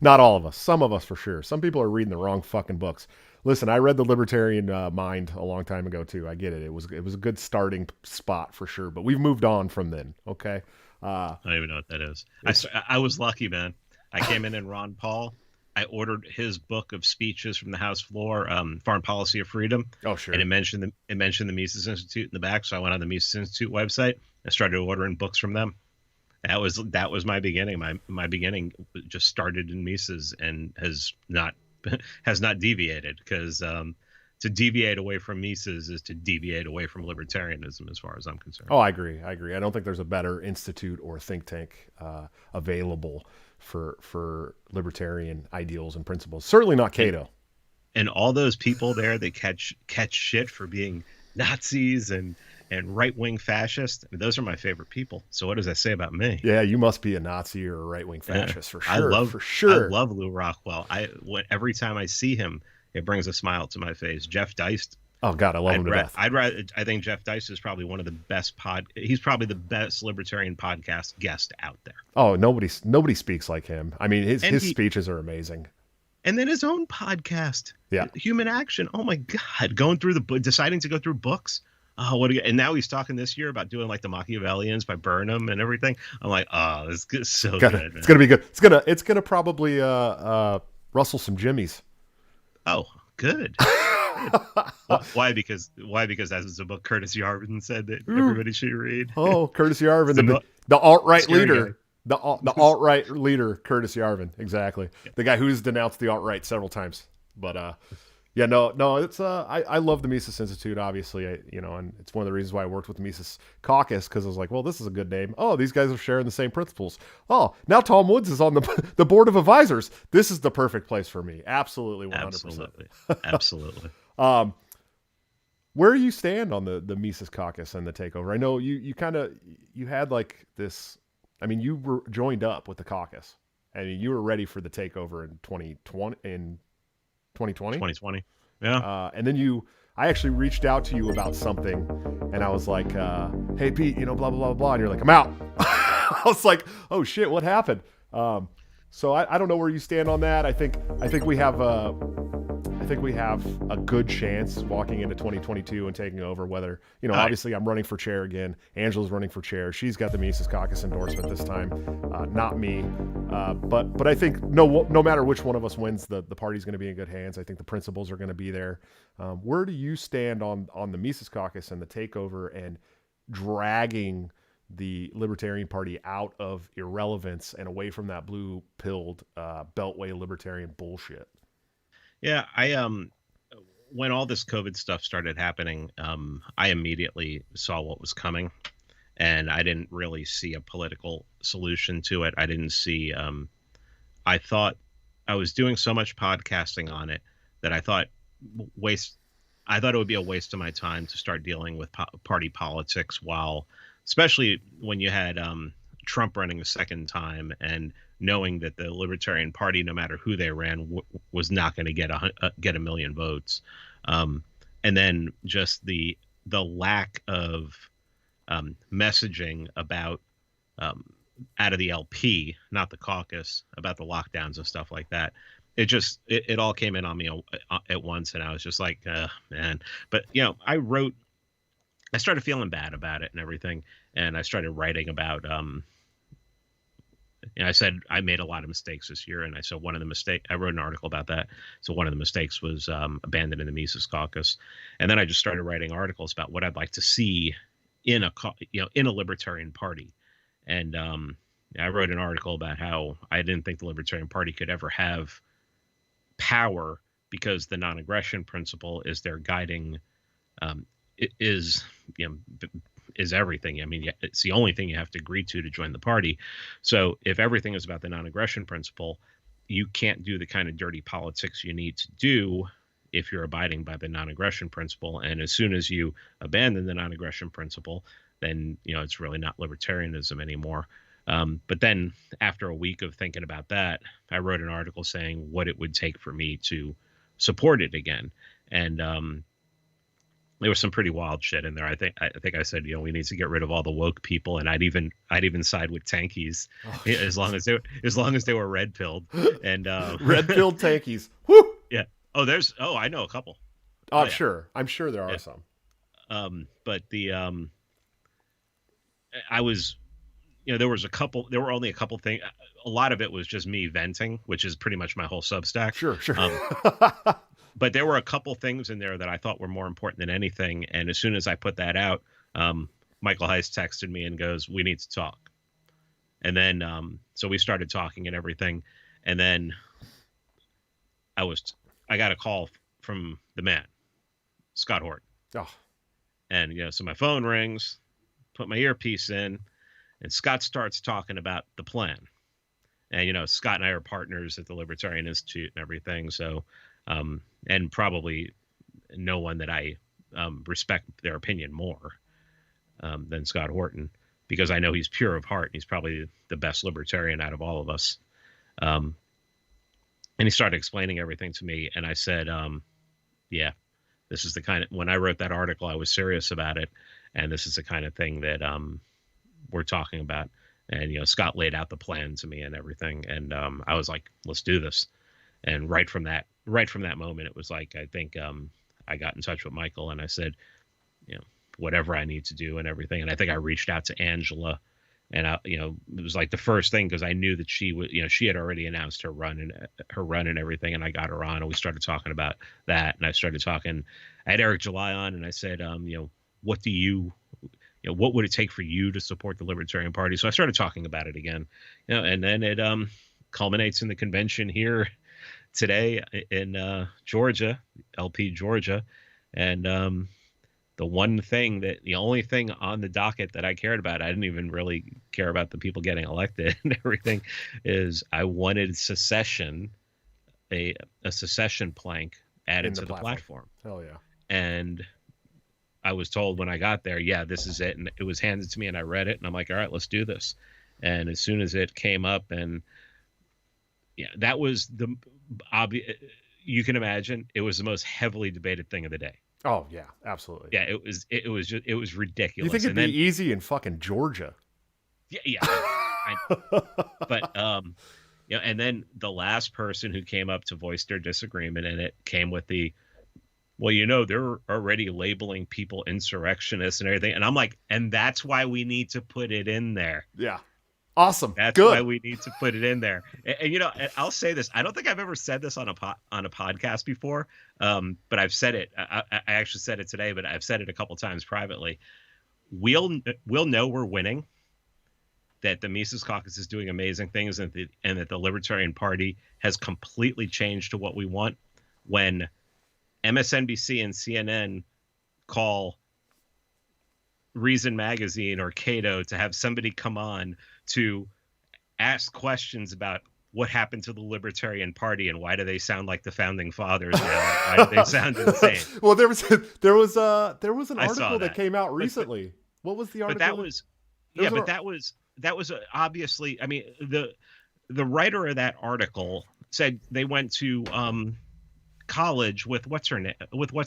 Not all of us. Some of us for sure. Some people are reading the wrong fucking books. Listen, I read The Libertarian Mind a long time ago too. I get it. It was a good starting spot for sure, but we've moved on from then. Okay. I don't even know what that is. I was lucky, man. I came in Ron Paul. I ordered his book of speeches from the House floor, Foreign Policy of Freedom. Oh, sure. And it mentioned the Mises Institute in the back. So I went on the Mises Institute website and started ordering books from them. That was my beginning. My beginning just started in Mises and has not deviated, because to deviate away from Mises is to deviate away from libertarianism, as far as I'm concerned. Oh, I agree. I don't think there's a better institute or think tank available for libertarian ideals and principles. Certainly not Cato. And all those people there that catch shit for being Nazis and right-wing fascists, those are my favorite people. So what does that say about me? Yeah, you must be a Nazi or a right-wing fascist for sure. I love Lou Rockwell. Every time I see him, it brings a smile to my face. Jeff Deist. Oh God, I love him to death. I think Jeff Deist is probably one of the best he's probably the best libertarian podcast guest out there. Oh, nobody speaks like him. I mean, his speeches are amazing. And then his own podcast, Human Action. Oh my God, deciding to go through books. Oh, and now he's talking this year about doing like the Machiavellians by Burnham and everything. I'm like, oh, this is so good. Man. It's gonna be good. It's gonna probably rustle some jimmies. Oh, good. Why? Because that was a book Curtis Yarvin said that everybody should read. Oh, Curtis Yarvin, the alt-right leader. Guy. The alt-right leader, Curtis Yarvin, exactly. Yeah. The guy who's denounced the alt-right several times. But no, it's I love the Mises Institute, obviously, and it's one of the reasons why I worked with the Mises Caucus, because I was like, well, this is a good name. Oh, these guys are sharing the same principles. Oh, now Tom Woods is on the board of advisors. This is the perfect place for me. Absolutely, 100%. Absolutely. Where do you stand on the Mises Caucus and the takeover? I know you had like this. I mean, you were joined up with the caucus, and you were ready for the takeover in 2020. 2020. Yeah. And then I actually reached out to you about something, and I was like, "Hey, Pete, blah blah blah blah," and you're like, "I'm out." I was like, "Oh shit, what happened?" So I don't know where you stand on that. I think we have a good chance walking into 2022 and taking over. Whether obviously I'm running for chair again. Angela's running for chair. She's got the Mises Caucus endorsement this time, not me. But I think no matter which one of us wins, the party's going to be in good hands. I think the principles are going to be there. Where do you stand on the Mises Caucus and the takeover and dragging the Libertarian Party out of irrelevance and away from that blue-pilled beltway libertarian bullshit? Yeah, when all this COVID stuff started happening, I immediately saw what was coming, and I didn't really see a political solution to it. I didn't see. I thought I was doing so much podcasting on it that I thought it would be a waste of my time to start dealing with party politics especially when you had Trump running a second time and knowing that the Libertarian Party, no matter who they ran, was not going to get a million votes. And then just the lack of messaging about out of the LP, not the caucus, about the lockdowns and stuff like that. It all came in on me at once, and I was just like, man. But I started feeling bad about it and everything, and I started writing about. I said I made a lot of mistakes this year, and I said I wrote an article about that. So one of the mistakes was abandoning the Mises Caucus, and then I just started writing articles about what I'd like to see in a libertarian party, and I wrote an article about how I didn't think the Libertarian Party could ever have power because the non-aggression principle is their guiding. Is everything. I mean, it's the only thing you have to agree to join the party. So if everything is about the non-aggression principle, you can't do the kind of dirty politics you need to do if you're abiding by the non-aggression principle. And as soon as you abandon the non-aggression principle, then, it's really not libertarianism anymore. But then after a week of thinking about that, I wrote an article saying what it would take for me to support it again. And, there was some pretty wild shit in there. I think I said, we need to get rid of all the woke people, and I'd even side with tankies, as long as they were red pilled and red pilled tankies. Woo! Yeah. I know a couple. I'm sure there are some. But I was, there were only a couple things. A lot of it was just me venting, which is pretty much my whole Substack. Sure. But there were a couple things in there that I thought were more important than anything. And as soon as I put that out, Michael Heiss texted me and goes, "We need to talk." And then, so we started talking and everything. And then I got a call from the man. Scott Horton. Oh, And, so my phone rings, put my earpiece in, and Scott starts talking about the plan. And, Scott and I are partners at the Libertarian Institute and everything. So, and probably no one that I respect their opinion more than Scott Horton, because I know he's pure of heart. And he's probably the best libertarian out of all of us. And he started explaining everything to me. And I said, yeah, this is the kind of, when I wrote that article, I was serious about it. And this is the kind of thing that we're talking about. And, Scott laid out the plan to me and everything. And I was like, let's do this. And right from that moment, it was like, I think I got in touch with Michael and I said, whatever I need to do and everything. And I think I reached out to Angela, and it was like the first thing, because I knew that she would, she had already announced her run and everything. And I got her on and we started talking about that. And I started talking, I had Eric July on, and I said, what do you, what would it take for you to support the Libertarian Party? So I started talking about it again, and then it culminates in the convention here today in Georgia, LP Georgia. And the only thing on the docket that I cared about, I didn't even really care about the people getting elected and everything, is I wanted secession, a secession plank added to the platform. Hell yeah. And I was told when I got there, yeah, this is it. And it was handed to me and I read it and I'm like, all right, let's do this. And as soon as it came up, and yeah, that was the obvious, you can imagine it was the most heavily debated thing of the day. Oh yeah, absolutely. Yeah, it was ridiculous. You think it'd be easy in fucking Georgia? Yeah. But and then the last person who came up to voice their disagreement, and it came with the, well, they're already labeling people insurrectionists and everything. And I'm like, and that's why we need to put it in there. Yeah. Awesome. That's good. why we need to put it in there. And and I'll say this. I don't think I've ever said this on a podcast before. But I've said it. I actually said it today, but I've said it a couple times privately. We'll know we're winning, that the Mises Caucus is doing amazing things, and that the Libertarian Party has completely changed to what we want, when MSNBC and CNN call Reason Magazine or Cato to have somebody come on to ask questions about what happened to the Libertarian Party and why do they sound like the founding fathers now? Why do they sound insane? Well, there was an article that came out recently. What was the article? But that was obviously, I mean, the writer of that article said they went to college with what's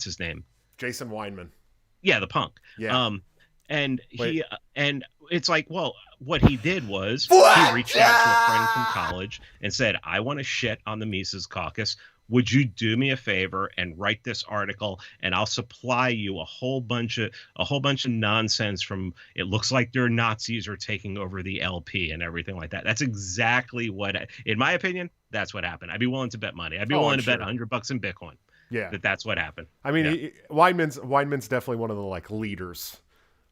his name? Jason Weinman. Yeah, the punk. Yeah. And it's like, well, what he did was he reached out to a friend from college and said, I want to shit on the Mises Caucus. Would you do me a favor and write this article, and I'll supply you a whole bunch of nonsense from, it looks like their Nazis are taking over the LP and everything like that. That's exactly what, in my opinion, that's what happened. I'd be willing to bet money. I'd be willing to bet $100 in Bitcoin. Yeah. That's what happened. I mean, Weinman's definitely one of the leaders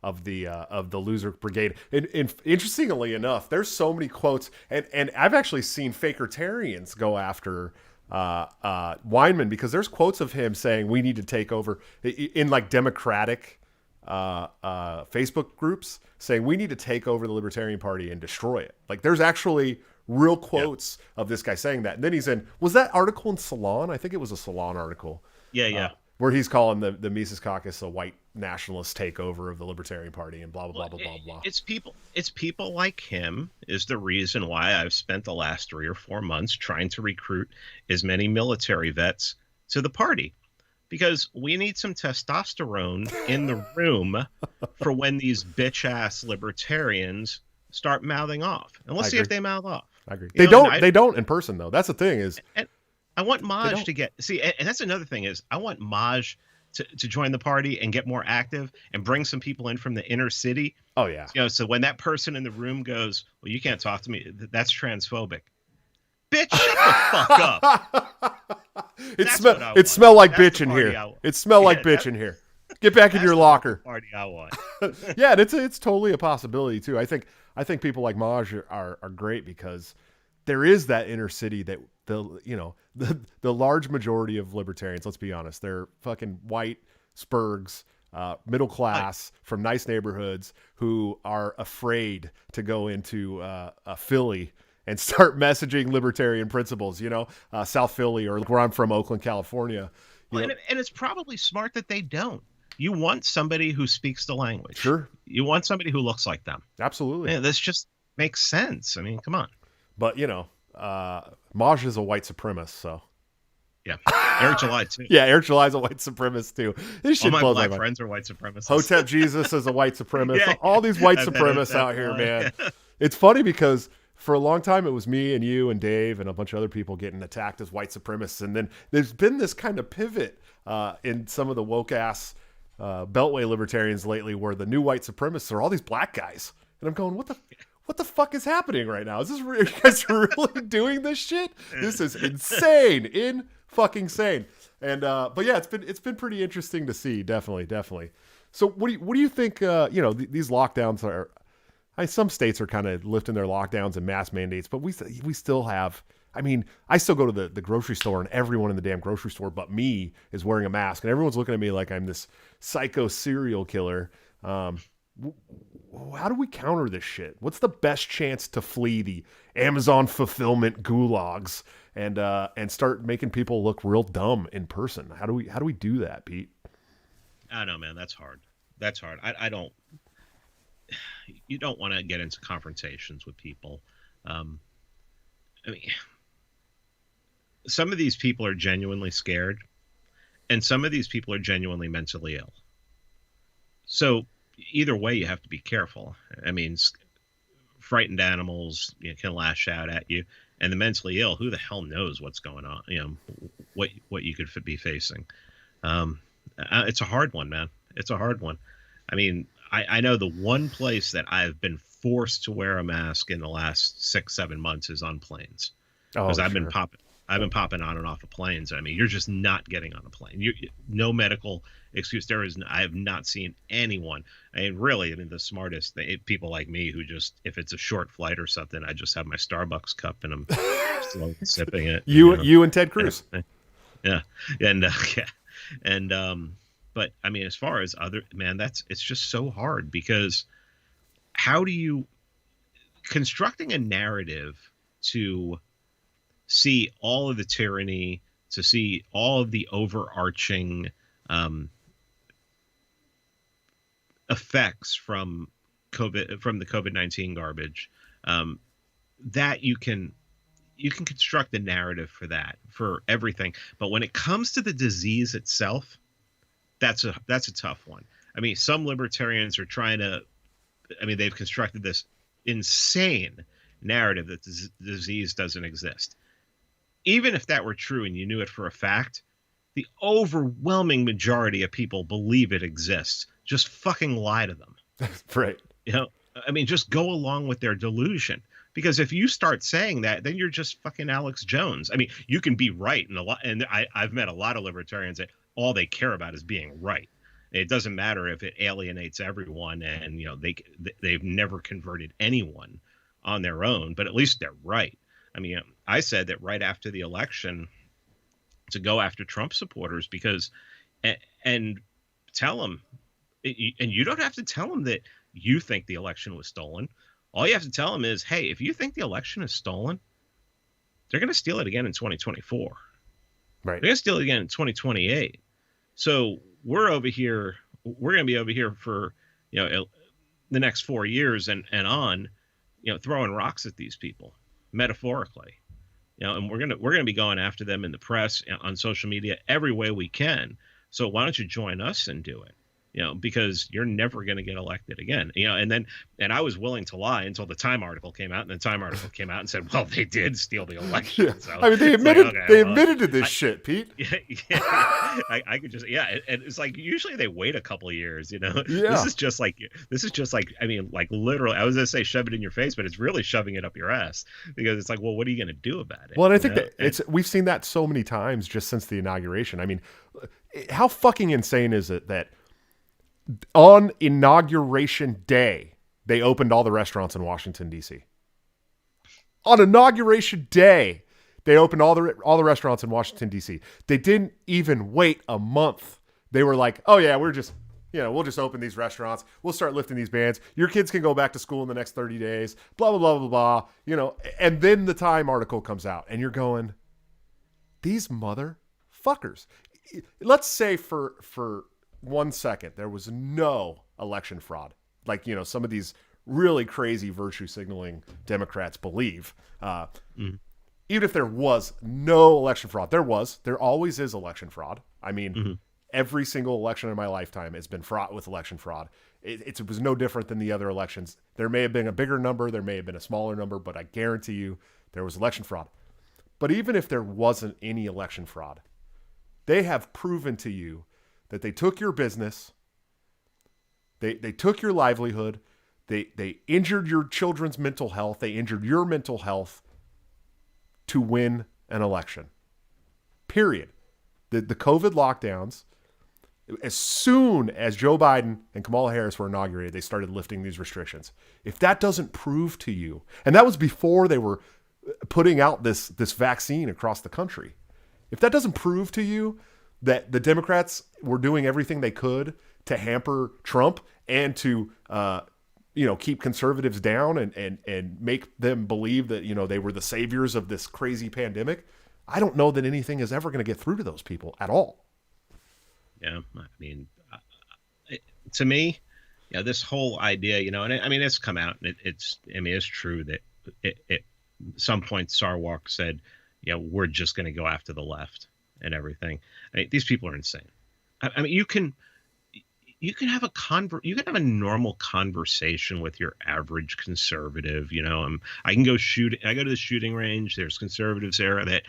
of the loser brigade. And interestingly enough, there's so many quotes, and I've actually seen Fakertarians go after Weinman, because there's quotes of him saying we need to take over in Democratic Facebook groups, saying we need to take over the Libertarian Party and destroy it. There's actually real quotes of this guy saying that. And then he's in, was that article in Salon? I think it was a Salon article. Yeah. Where he's calling the Mises Caucus a white nationalist takeover of the Libertarian Party and blah, blah, blah, blah, blah. It's people like him is the reason why I've spent the last 3 or 4 months trying to recruit as many military vets to the party, because we need some testosterone in the room for when these bitch ass libertarians start mouthing off. And let's see if they mouth off. I agree. They don't in person though. That's the thing is. And I want Maj to get, and that's another thing is I want Maj to join the party and get more active and bring some people in from the inner city. Oh yeah. So when that person in the room goes, well, you can't talk to me, that's transphobic. Bitch, shut the fuck up. It smell like bitch in here. It smell like bitch in here. Get back in your locker. Party I want. Yeah, it's totally a possibility too. I think people like Maj are great, because there is that inner city that the large majority of libertarians, let's be honest, they're fucking white, spurgs, middle class from nice neighborhoods who are afraid to go into Philly and start messaging libertarian principles, South Philly or where I'm from, Oakland, California. And it's probably smart that they don't. You want somebody who speaks the language. Sure. You want somebody who looks like them. Absolutely. Yeah, this just makes sense. I mean, come on. But, Maj is a white supremacist, so. Yeah. Eric July, too. Yeah, Eric July's a white supremacist, too. This shit all my blows black my mind. friends are white supremacists. Hotep Jesus is a white supremacist. Yeah. All these white supremacists out here, man. It's funny because for a long time, it was me and you and Dave and a bunch of other people getting attacked as white supremacists. And then there's been this kind of pivot in some of the woke-ass Beltway libertarians lately where the new white supremacists are all these black guys. And I'm going, what the fuck is happening right now? Is this are you guys really doing this shit? This is insane. Fucking sane. And but yeah, it's been pretty interesting to see. Definitely. So what do you think? These lockdowns are. Some states are kind of lifting their lockdowns and mask mandates, but we still have. I mean, I still go to the grocery store, and everyone in the damn grocery store but me is wearing a mask, and everyone's looking at me like I'm this psycho serial killer. How do we counter this shit? What's the best chance to flee the Amazon fulfillment gulags and start making people look real dumb in person? How do we do that, Pete? I don't know, man. That's hard. I don't. You don't want to get into confrontations with people. I mean, some of these people are genuinely scared, and some of these people are genuinely mentally ill. So either way, you have to be careful. I mean, frightened animals can lash out at you, and the mentally ill, who the hell knows what's going on? What you could be facing. It's a hard one, man. It's a hard one. I mean, I know the one place that I've been forced to wear a mask in the last 6-7 months is on planes, because I've been popping on and off of planes. I mean, you're just not getting on a plane. No medical excuse. I have not seen anyone. I mean, really, the smartest people like me who just, if it's a short flight or something, I just have my Starbucks cup and I'm slowly sipping it. You and Ted Cruz. Yeah. But I mean, as far as it's just so hard, because how do you constructing a narrative to see all of the tyranny, to see all of the overarching effects from the COVID-19 garbage, that you can construct a narrative for that, for everything. But when it comes to the disease itself, that's a tough one. I mean, some libertarians are they've constructed this insane narrative that the disease doesn't exist. Even if that were true and you knew it for a fact, the overwhelming majority of people believe it exists. Just fucking lie to them. Right. I mean, just go along with their delusion. Because if you start saying that, then you're just fucking Alex Jones. I mean, you can be right and I've met a lot of libertarians that all they care about is being right. It doesn't matter if it alienates everyone, and they've never converted anyone on their own, but at least they're right. I mean, I said that right after the election to go after Trump supporters, because and tell them, and you don't have to tell them that you think the election was stolen. All you have to tell them is, hey, if you think the election is stolen, they're going to steal it again in 2024. Right. They're going to steal it again in 2028. So we're going to be over here for, the next 4 years and on, throwing rocks at these people, metaphorically, and we're going to be going after them in the press, on social media, every way we can. So why don't you join us and do it? Because you're never going to get elected again. And I was willing to lie until the Time article came out, and the Time article came out and said, well, they did steal the election. Yeah. So I mean, they admitted to this shit, Pete. Yeah. I could just, and it's like, usually they wait a couple of years, Yeah. This is just like, I mean, like literally, I was going to say shove it in your face, but it's really shoving it up your ass, because it's like, well, what are you going to do about it? Well, and I think that we've seen that so many times just since the inauguration. I mean, how fucking insane is it that on Inauguration Day, they opened all the restaurants in Washington, D.C. On Inauguration Day, they opened all the restaurants in Washington, D.C. They didn't even wait a month They were like, oh yeah, we'll just open these restaurants. We'll start lifting these bans. Your kids can go back to school in the next 30 days, blah, blah, blah, blah, blah. And then the Time article comes out and you're going, these motherfuckers. Let's say for 1 second, there was no election fraud. Like, some of these really crazy virtue signaling Democrats believe. Even if there was no election fraud, there always is election fraud. I mean, every single election in my lifetime has been fraught with election fraud. It was no different than the other elections. There may have been a bigger number, there may have been a smaller number, but I guarantee you there was election fraud. But even if there wasn't any election fraud, they have proven to you that they took your business, they took your livelihood, they injured your children's mental health, they injured your mental health to win an election. Period. The COVID lockdowns, as soon as Joe Biden and Kamala Harris were inaugurated, they started lifting these restrictions. If that doesn't prove to you, and that was before they were putting out this vaccine across the country, if that doesn't prove to you that the Democrats were doing everything they could to hamper Trump and to keep conservatives down and make them believe that they were the saviors of this crazy pandemic, I don't know that anything is ever going to get through to those people at all. Yeah, I mean, to me, this whole idea, it's come out, and it's true that at some point Sarwark said, we're just going to go after the left and everything. I mean, these people are insane. I mean, you can have a normal conversation with your average conservative. I go to the shooting range. There's conservatives there that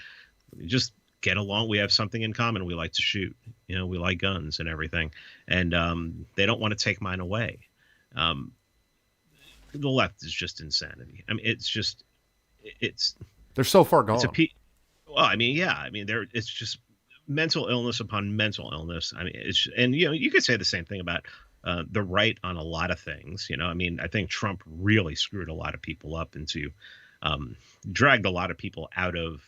just get along. We have something in common. We like to shoot. We like guns and everything, and they don't want to take mine away. The left is just insanity. I mean, they're so far gone. It's just mental illness upon mental illness. I mean, you could say the same thing about the right on a lot of things. I think Trump really screwed a lot of people up into dragged a lot of people out of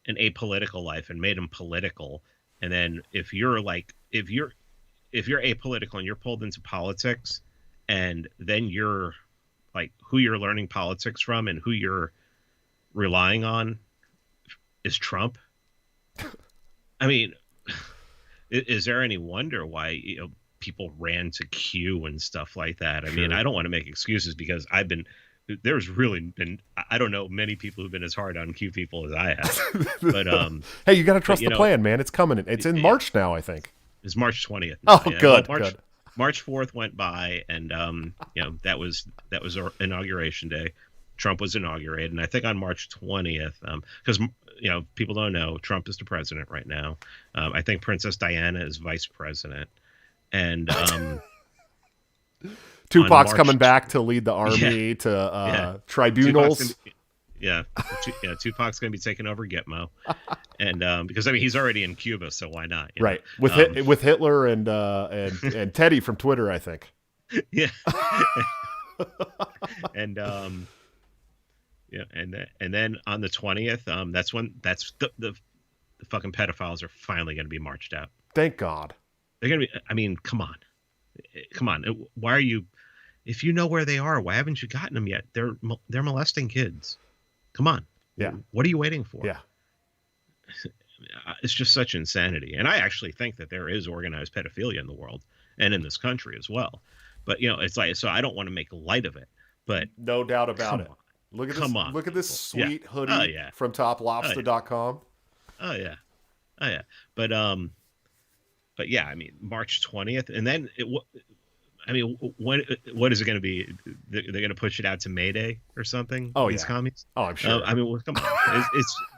an apolitical life and made them political. And then if you're apolitical and you're pulled into politics, and then you're like, who you're learning politics from and who you're relying on is Trump. I mean, is there any wonder why people ran to Q and stuff like that? I mean, I don't want to make excuses because there's really been, I don't know many people who've been as hard on Q people as I have. But hey, you got to trust the plan, man. It's coming. It's in March now, I think. It's March 20th. Oh, good. Good. March 4th went by, and that was our inauguration day. Trump was inaugurated, and I think on March 20th, because people don't know, Trump is the president right now. I think Princess Diana is vice president, and Tupac's coming back to lead the army to tribunals. Tupac's going to be taking over Gitmo, and because he's already in Cuba, so why not? Right, with Hitler and Teddy from Twitter, I think. Yeah, and and then on the 20th, that's when the fucking pedophiles are finally going to be marched out. Thank God. They're going to be. I mean, come on. Why are you? If you know where they are, why haven't you gotten them yet? They're molesting kids. Come on. Yeah. What are you waiting for? Yeah. It's just such insanity. And I actually think that there is organized pedophilia in the world and in this country as well. But, it's like, so I don't want to make light of it, but no doubt about it. Look at this sweet hoodie from toplobster.com. Oh yeah. But yeah, I mean, March 20th, and then what is it going to be? They're going to push it out to May Day or something? Oh, these commies? Oh, I'm sure. Come on.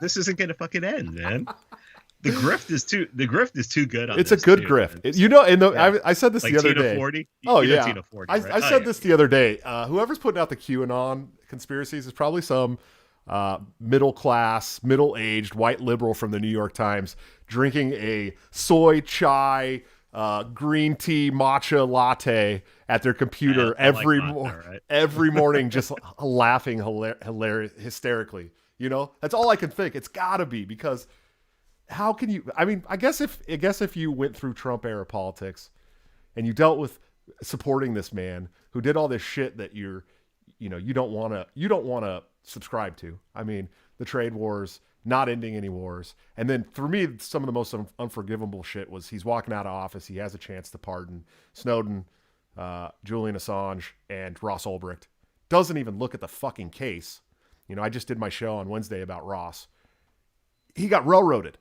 This isn't going to fucking end, man. The grift is too good on it's this, a good grift. I said this like the other Tina day. 40? Tina 40, I right? said this the other day. Whoever's putting out the QAnon conspiracies is probably some middle-class, middle-aged white liberal from the New York Times drinking a soy chai green tea matcha latte at their computer every morning, just laughing hysterically. That's all I can think. It's got to be because how can you? I mean, I guess if you went through Trump era politics and you dealt with supporting this man who did all this shit that you don't want to subscribe to. I mean, the trade wars, not ending any wars, and then for me, some of the most unforgivable shit was he's walking out of office. He has a chance to pardon Snowden, Julian Assange, and Ross Ulbricht. Doesn't even look at the fucking case. I just did my show on Wednesday about Ross. He got railroaded.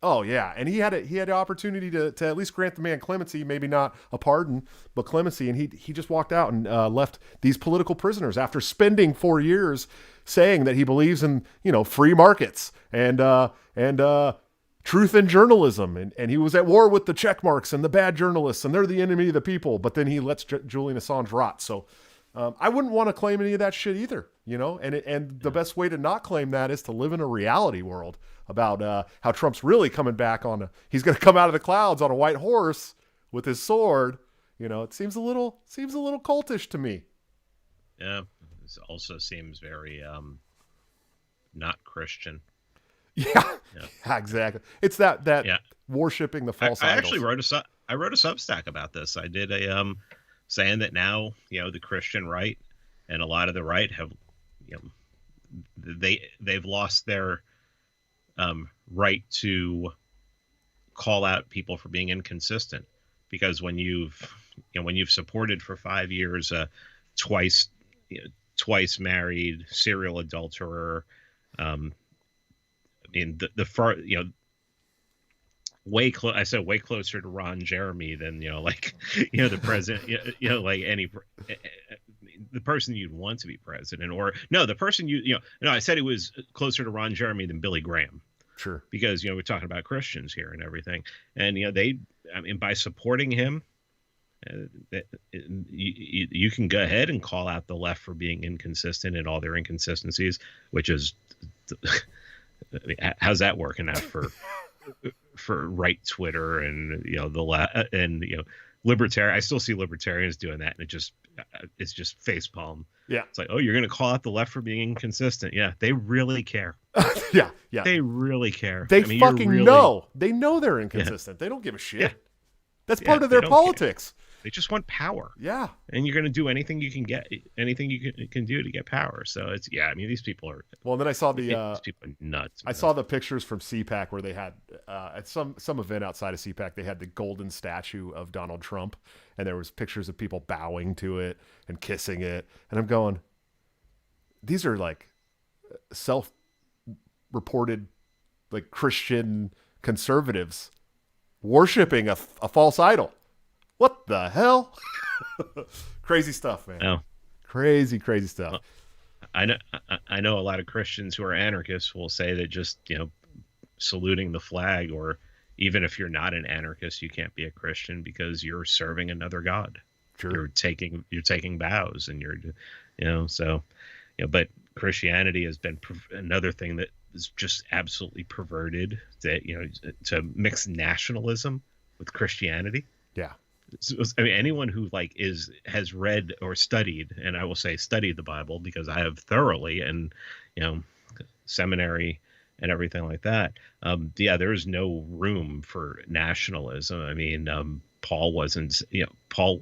Oh yeah, and he had the opportunity to at least grant the man clemency, maybe not a pardon, but clemency, and he just walked out and left these political prisoners after spending 4 years saying that he believes in free markets and truth in journalism, and he was at war with the check marks and the bad journalists, and they're the enemy of the people. But then he lets Julian Assange rot. So I wouldn't want to claim any of that shit either, and the best way to not claim that is to live in a reality world about how Trump's really coming back he's going to come out of the clouds on a white horse with his sword. It seems a little cultish to me. Yeah, this also seems very not Christian. Yeah, exactly. It's that worshiping the false I idols. actually wrote a Substack about this. I did a saying that now the Christian right and a lot of the right have they've lost their right to call out people for being inconsistent, because when you've supported for 5 years twice married serial adulterer, way closer to Ron Jeremy than the president, like any the person you'd want to be president, or no, the person I said he was closer to Ron Jeremy than Billy Graham. Sure. Because we're talking about Christians here and everything, and by supporting him, you can go ahead and call out the left for being inconsistent and all their inconsistencies, which is how's that working out for right Twitter and the left and libertarian. I still see libertarians doing that, and it's just facepalm. Yeah, it's like, oh, you're going to call out the left for being inconsistent. Yeah, they really care. yeah, they really care. They fucking know. They know they're inconsistent. Yeah. They don't give a shit. Yeah. That's part of their politics. Care. They just want power. Yeah, and you're going to do anything you can do to get power. So it's these people are. Well, then I saw these people are nuts. I saw the pictures from CPAC where they had at some event outside of CPAC, they had the golden statue of Donald Trump, and there was pictures of people bowing to it and kissing it, and I'm going, these are like self-reported like Christian conservatives worshiping a false idol. What the hell? Crazy stuff, man. Oh. Crazy stuff. Well, I know a lot of Christians who are anarchists will say that just, saluting the flag, or even if you're not an anarchist, you can't be a Christian because you're serving another god. Sure. You're taking vows, and but Christianity has been another thing that is just absolutely perverted, that, to mix nationalism with Christianity. Yeah. I mean, anyone who has read or studied, and I will say studied the Bible, because I have thoroughly, and seminary and everything like that. There is no room for nationalism. I mean, Paul wasn't. Paul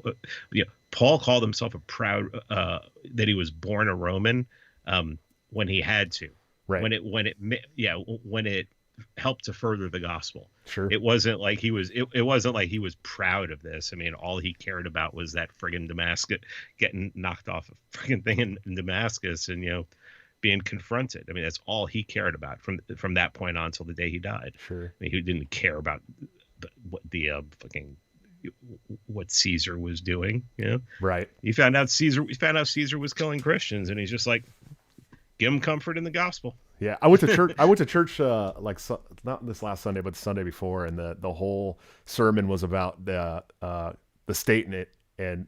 called himself a proud that he was born a Roman when he had to. Right. When it helped to further the gospel. Sure. It wasn't like he was proud of this. I mean, all he cared about was that friggin' Damascus, getting knocked off a friggin' thing in Damascus, and being confronted. I mean, that's all he cared about from that point on till the day he died. Sure. I mean, he didn't care about what Caesar was doing. Right. He found out Caesar was killing Christians, and he's just like, give him comfort in the gospel. Yeah, I went to church not this last Sunday, but the Sunday before, and the whole sermon was about the state and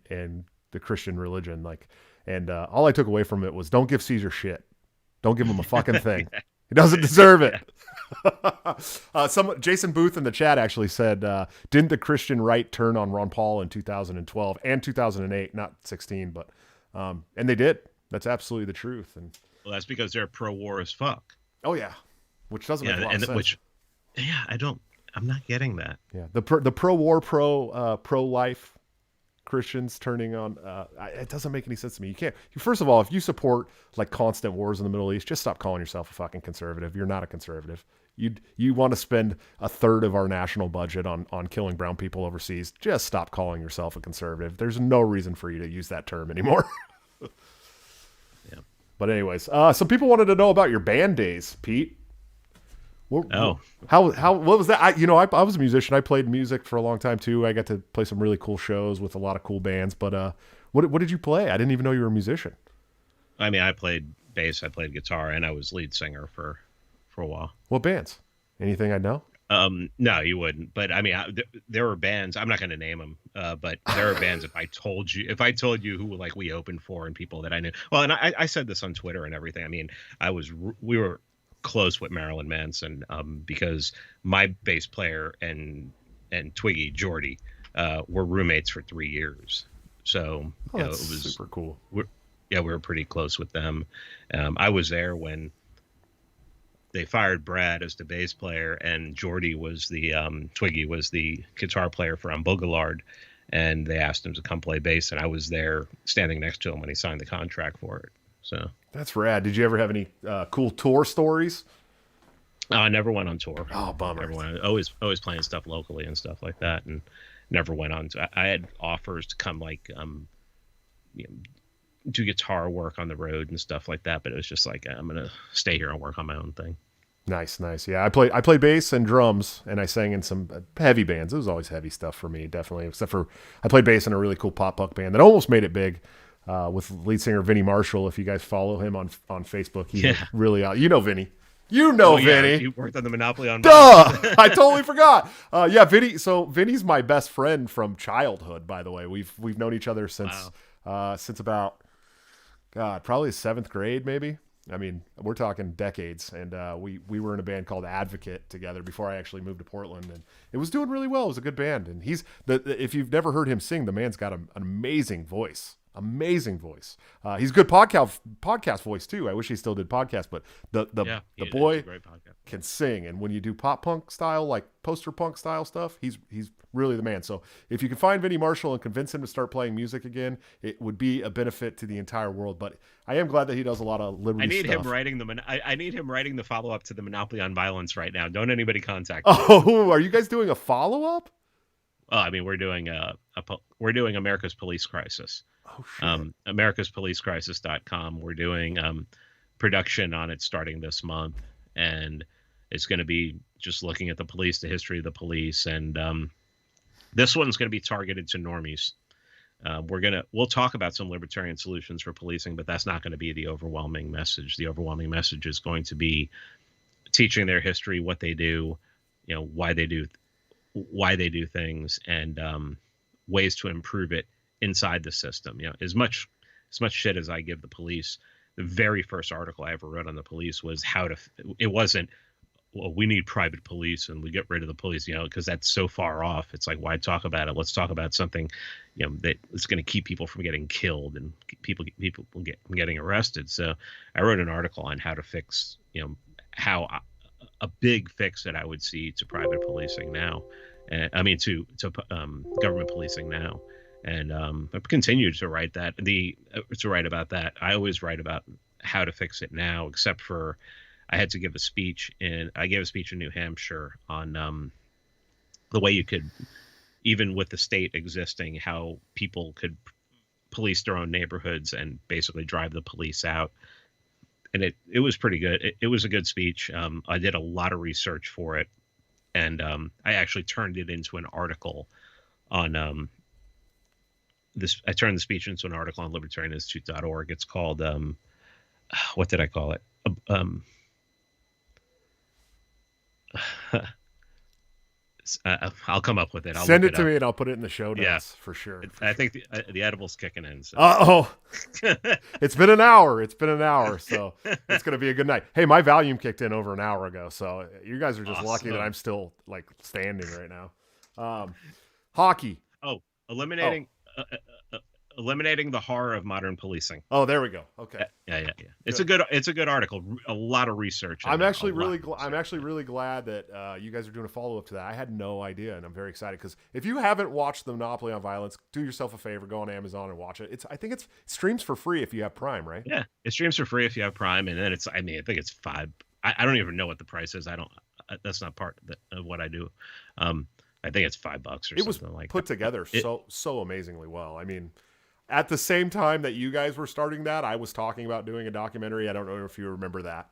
the Christian religion. All I took away from it was, don't give Caesar shit. Don't give him a fucking thing. He doesn't deserve it. Jason Booth in the chat actually said, didn't the Christian right turn on Ron Paul in 2012 and 2008, not 16, but and they did. That's absolutely the truth. And well, that's because they're pro-war as fuck. Oh yeah, which doesn't make a lot of sense. I'm not getting that. Yeah, the pro-war, pro-life Christians turning on. It doesn't make any sense to me. You can't. First of all, if you support like constant wars in the Middle East, just stop calling yourself a fucking conservative. You're not a conservative. You want to spend a third of our national budget on killing brown people overseas. Just stop calling yourself a conservative. There's no reason for you to use that term anymore. Yeah. But anyways, some people wanted to know about your band days, Pete. What was that? I was a musician. I played music for a long time too. I got to play some really cool shows with a lot of cool bands. But what did you play? I didn't even know you were a musician. I mean, I played bass, I played guitar, and I was lead singer for a while. What bands? Anything I know? No, you wouldn't. But I mean, there were bands. I'm not going to name them, but there are bands. If I told you who like we opened for and people that I knew. Well, and I said this on Twitter and everything. I mean, we were close with Marilyn Manson because my bass player and Twiggy Geordie were roommates for 3 years. So it was super cool. We were pretty close with them. I was there when they fired Brad as the bass player, and Geordie was the Twiggy was the guitar player for Bogalard, and they asked him to come play bass, and I was there standing next to him when he signed the contract for it. So that's rad. Did you ever have any cool tour stories? I never went on tour. Oh, bummer. Always playing stuff locally and stuff like that, and never went on. I had offers to come do guitar work on the road and stuff like that, but it was just like, I'm gonna stay here and work on my own thing. Nice. Yeah, I play bass and drums, and I sang in some heavy bands. It was always heavy stuff for me, definitely. Except for I played bass in a really cool pop punk band that almost made it big, with lead singer Vinnie Marshall. If you guys follow him on Facebook, he's really Vinny. Vinny. He worked on the Monopoly on. Duh! I totally forgot. Vinny. So Vinny's my best friend from childhood. By the way, we've known each other since about, God, probably 7th grade, maybe. I mean, we're talking decades, and we were in a band called Advocate together before I actually moved to Portland, and it was doing really well. It was a good band, and if you've never heard him sing, the man's got an amazing voice. He's a good podcast voice too. I wish he still did podcasts, but the boy can sing, and when you do pop punk style, like poster punk style stuff, he's really the man. So if you can find Vinnie Marshall and convince him to start playing music again, it would be a benefit to the entire world. But I am glad that he does a lot of liberty stuff. I need him writing the follow up to the Monopoly on Violence right now. Don't anybody contact me. Oh, are you guys doing a follow up? I mean, we're doing America's Police Crisis. Oh, shit. AmericasPoliceCrisis.com. We're doing production on it starting this month, and it's going to be just looking at the police, the history of the police, and this one's going to be targeted to normies. We'll talk about some libertarian solutions for policing, but that's not going to be the overwhelming message. The overwhelming message is going to be teaching their history, what they do, why they do things, and ways to improve it inside the system. As much shit as I give the police, the very first article I ever wrote on the police was it wasn't, well, we need private police and we get rid of the police, because that's so far off. It's like, why talk about it? Let's talk about something, that is going to keep people from getting killed and people getting arrested. So I wrote an article on how to fix, how a big fix that I would see to private policing now. To government policing now. And I've continued to write about that. I always write about how to fix it now, except for I had to give a speech in New Hampshire on the way you could, even with the state existing, how people could police their own neighborhoods and basically drive the police out. And it was pretty good. It was a good speech. I did a lot of research for it, and I actually turned it into an article on this. I turned the speech into an article on libertarianinstitute.org. It's called what did I call it? I'll come up with it. I'll send it to me and I'll put it in the show notes for sure. I think the edible's kicking in. So. It's been an hour. So it's going to be a good night. Hey, my Valium kicked in over an hour ago. So you guys are just lucky that I'm still standing right now. Hockey. Eliminating Eliminating the horror of modern policing. Oh, there we go. Okay. Yeah. It's a good article. A lot of research. I'm actually really glad that you guys are doing a follow up to that. I had no idea, and I'm very excited because if you haven't watched The Monopoly on Violence, do yourself a favor, go on Amazon and watch it. I think it streams for free if you have Prime, right? Yeah, it streams for free if you have Prime, and then I think it's $5. I don't even know what the price is. That's not part of what I do. I think it's $5 or something like that. It was put together so amazingly well. I mean, at the same time that you guys were starting that, I was talking about doing a documentary. I don't know if you remember that.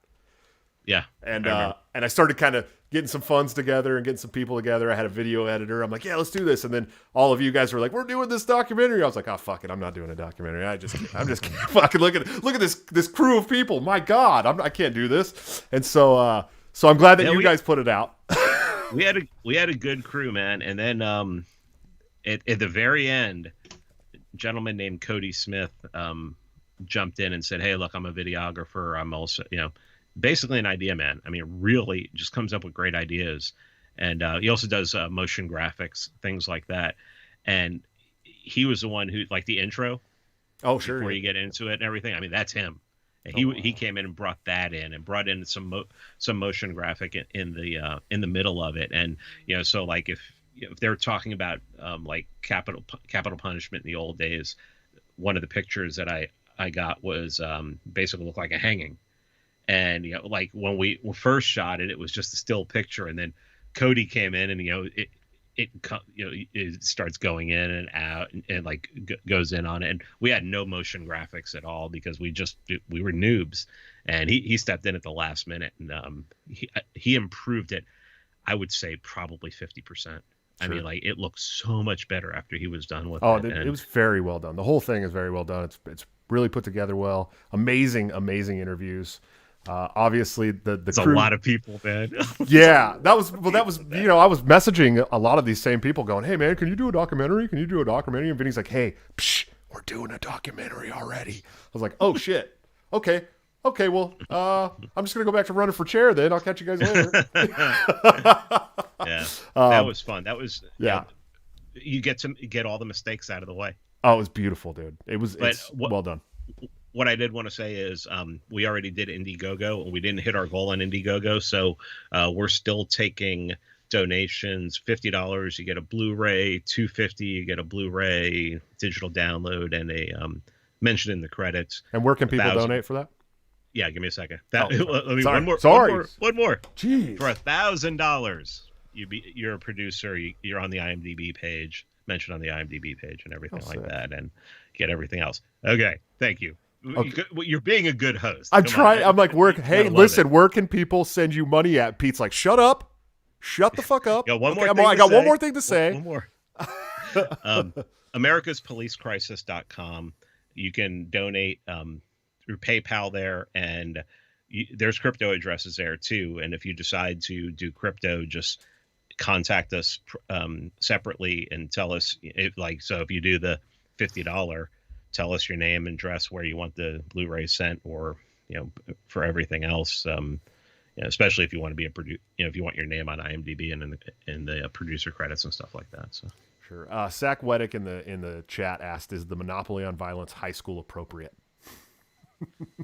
Yeah. And I started kind of getting some funds together and getting some people together. I had a video editor. I'm like, yeah, let's do this. And then all of you guys were like, we're doing this documentary. I was like, oh, fuck it. I'm not doing a documentary. I'm just fucking look at this crew of people. My God, I can't do this. And so I'm glad that you guys put it out. we had a good crew, man. And then at the very end, a gentleman named Cody Smith jumped in and said, hey, look, I'm a videographer. I'm also, basically an idea man. I mean, really just comes up with great ideas. And he also does motion graphics, things like that. And he was the one who, like the intro. Oh, sure. Before you get into it and everything. I mean, that's him. And he came in and brought that in and brought in some motion graphic in the middle of it. And, so like if they're talking about like capital punishment in the old days, one of the pictures that I got was basically looked like a hanging. And, like when we first shot it, it was just a still picture. And then Cody came in and, it starts going in and out and like goes in on it. And we had no motion graphics at all because we were noobs. And he stepped in at the last minute and he improved it, I would say probably 50%. Sure. I mean, like it looks so much better after he was done with it. Oh, it was very well done. The whole thing is very well done. It's really put together well. Amazing interviews. Obviously the crew, a lot of people, man. Yeah, that was I was messaging a lot of these same people going, hey man, can you do a documentary? And Vinny's like, hey, we're doing a documentary already. I was like, oh shit. Okay, well, I'm just gonna go back to running for chair then. I'll catch you guys later. Yeah, that was fun. That was you get all the mistakes out of the way. Oh, it was beautiful, dude. It's well done. What I did want to say is we already did Indiegogo and we didn't hit our goal on Indiegogo. So we're still taking donations. $50, you get a Blu-ray. $250, you get a Blu-ray digital download and a mention in the credits. And where can people donate for that? Yeah, give me a second. One more. Jeez. For $1,000, you're a producer. You're on the IMDb page, mentioned on the IMDb page and everything like that, and get everything else. Okay, thank you. Okay. You're being a good host. I'm trying. I'm like, hey, listen, where can people send you money at? Pete's like, shut up. Shut the fuck up. I got one more thing to say. One more. AmericasPoliceCrisis.com. You can donate through PayPal there, and there's crypto addresses there too. And if you decide to do crypto, just contact us separately and tell us if you do the $50, tell us your name and address where you want the Blu-ray sent, or for everything else, especially if you want to be if you want your name on IMDb and in the producer credits and stuff like that. So sure. Zach Weddick in the chat asked, "Is the Monopoly on Violence high school appropriate?"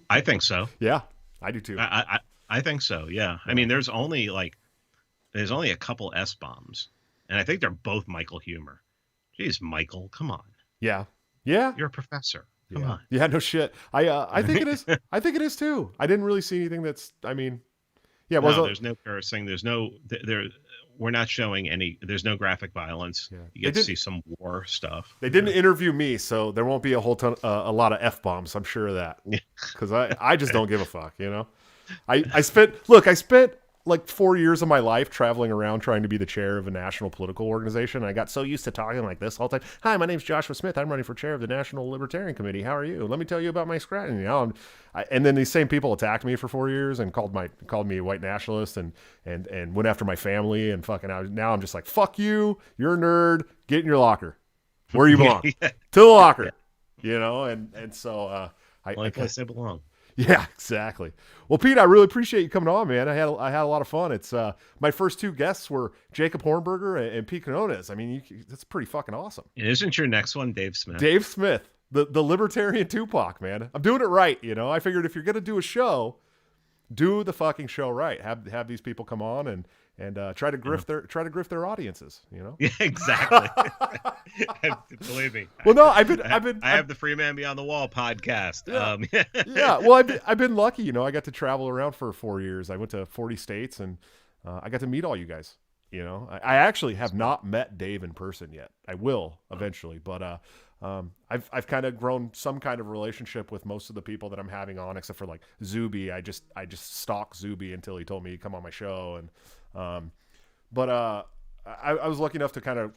I think so. Yeah, I do too. I think so. Yeah. I mean, there's only a couple S-bombs, and I think they're both Michael humor. Jeez, Michael, come on. Yeah. You're a professor. Come on. Yeah, no shit. I think it is. I think it is too. I didn't really see anything that's. I mean, yeah. There's no cursing. There's no. We're not showing any. There's no graphic violence. Yeah. You get to see some war stuff. They didn't interview me, so there won't be a whole ton, a lot of F-bombs. I'm sure of that, because I just don't give a fuck. I spent like 4 years of my life traveling around trying to be the chair of a national political organization. I got so used to talking like this all the time. Hi, my name's Joshua Smith. I'm running for chair of the National Libertarian Committee. How are you? Let me tell you about my scratching. And then these same people attacked me for 4 years and called me a white nationalist and went after my family and fucking. Now I'm just like, fuck you. You're a nerd. Get in your locker, where you belong, to the locker. And so I place they belong. Yeah, exactly. Well, Pete, I really appreciate you coming on, man. I had a lot of fun. It's my first two guests were Jacob Hornberger and Pete Quinones. I mean, that's pretty fucking awesome. Isn't your next one Dave Smith? Dave Smith, the libertarian Tupac, man. I'm doing it right. You know, I figured if you're gonna do a show, do the fucking show right. Have these people come on and try to grift their audiences. You know. Yeah, exactly. Believe me. Well, no, I have the Free Man Beyond the Wall podcast. Yeah. Yeah. Well, I've been lucky. You know, I got to travel around for 4 years. I went to 40 states, and I got to meet all you guys. You know, I actually have not met Dave in person yet. I will eventually, but I've kind of grown some kind of relationship with most of the people that I'm having on, except for like Zuby. I just stalked Zuby until he told me he'd come on my show, and but I was lucky enough to kind of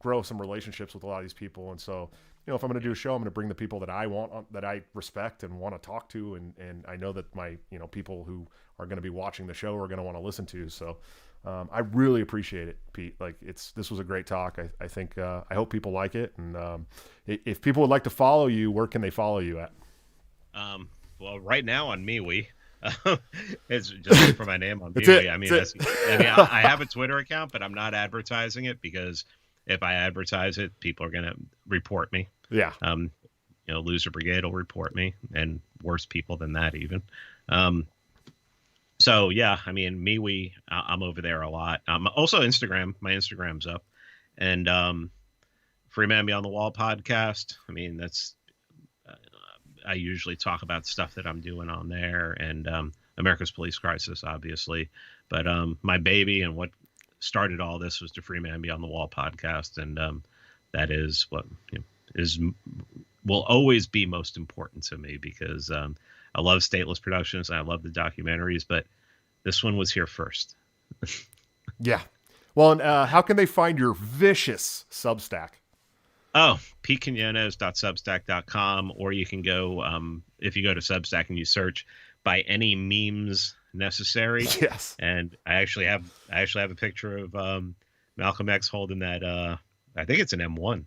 grow some relationships with a lot of these people, and so you know, if I'm going to do a show, I'm going to bring the people that I want, that I respect and want to talk to, and I know that my people who are going to be watching the show are going to want to listen to. So I really appreciate it, Pete. Like this was a great talk. I think I hope people like it, and if people would like to follow you, where can they follow you at? Well, right now on MeWe. It's just for my name on MeWe. I have a Twitter account, but I'm not advertising it because if I advertise it, people are going to report me. Yeah. Loser Brigade will report me, and worse people than that even. So yeah, I mean, MeWe, I'm over there a lot. Also Instagram, my Instagram's up, and Free Man Beyond the Wall podcast. I mean, that's I usually talk about stuff that I'm doing on there, and America's Police Crisis, obviously. But my baby and what started all this was the Free Man Beyond the Wall podcast, and that is what will always be most important to me, because I love Stateless Productions and I love the documentaries, but this one was here first. Yeah. Well, and how can they find your vicious Substack? Oh, pquinones.substack.com, or you can go, if you go to Substack and you search by any memes necessary. Yes. And I actually have a picture of Malcolm X holding that, I think it's an M1.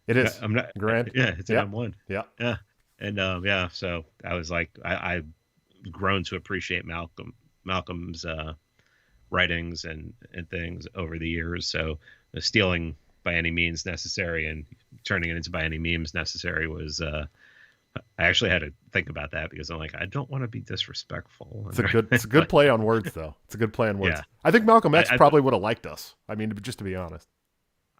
It is. I'm not Grand. Yeah, it's an M1. Yeah. Yeah. And so I was like, I've grown to appreciate Malcolm's writings and things over the years. So stealing by any means necessary and turning it into by any memes necessary was I actually had to think about that, because I'm like, I don't want to be disrespectful. It's a good play on words, though. It's a good play on words. Yeah. I think Malcolm X probably would have liked us. I mean, just to be honest.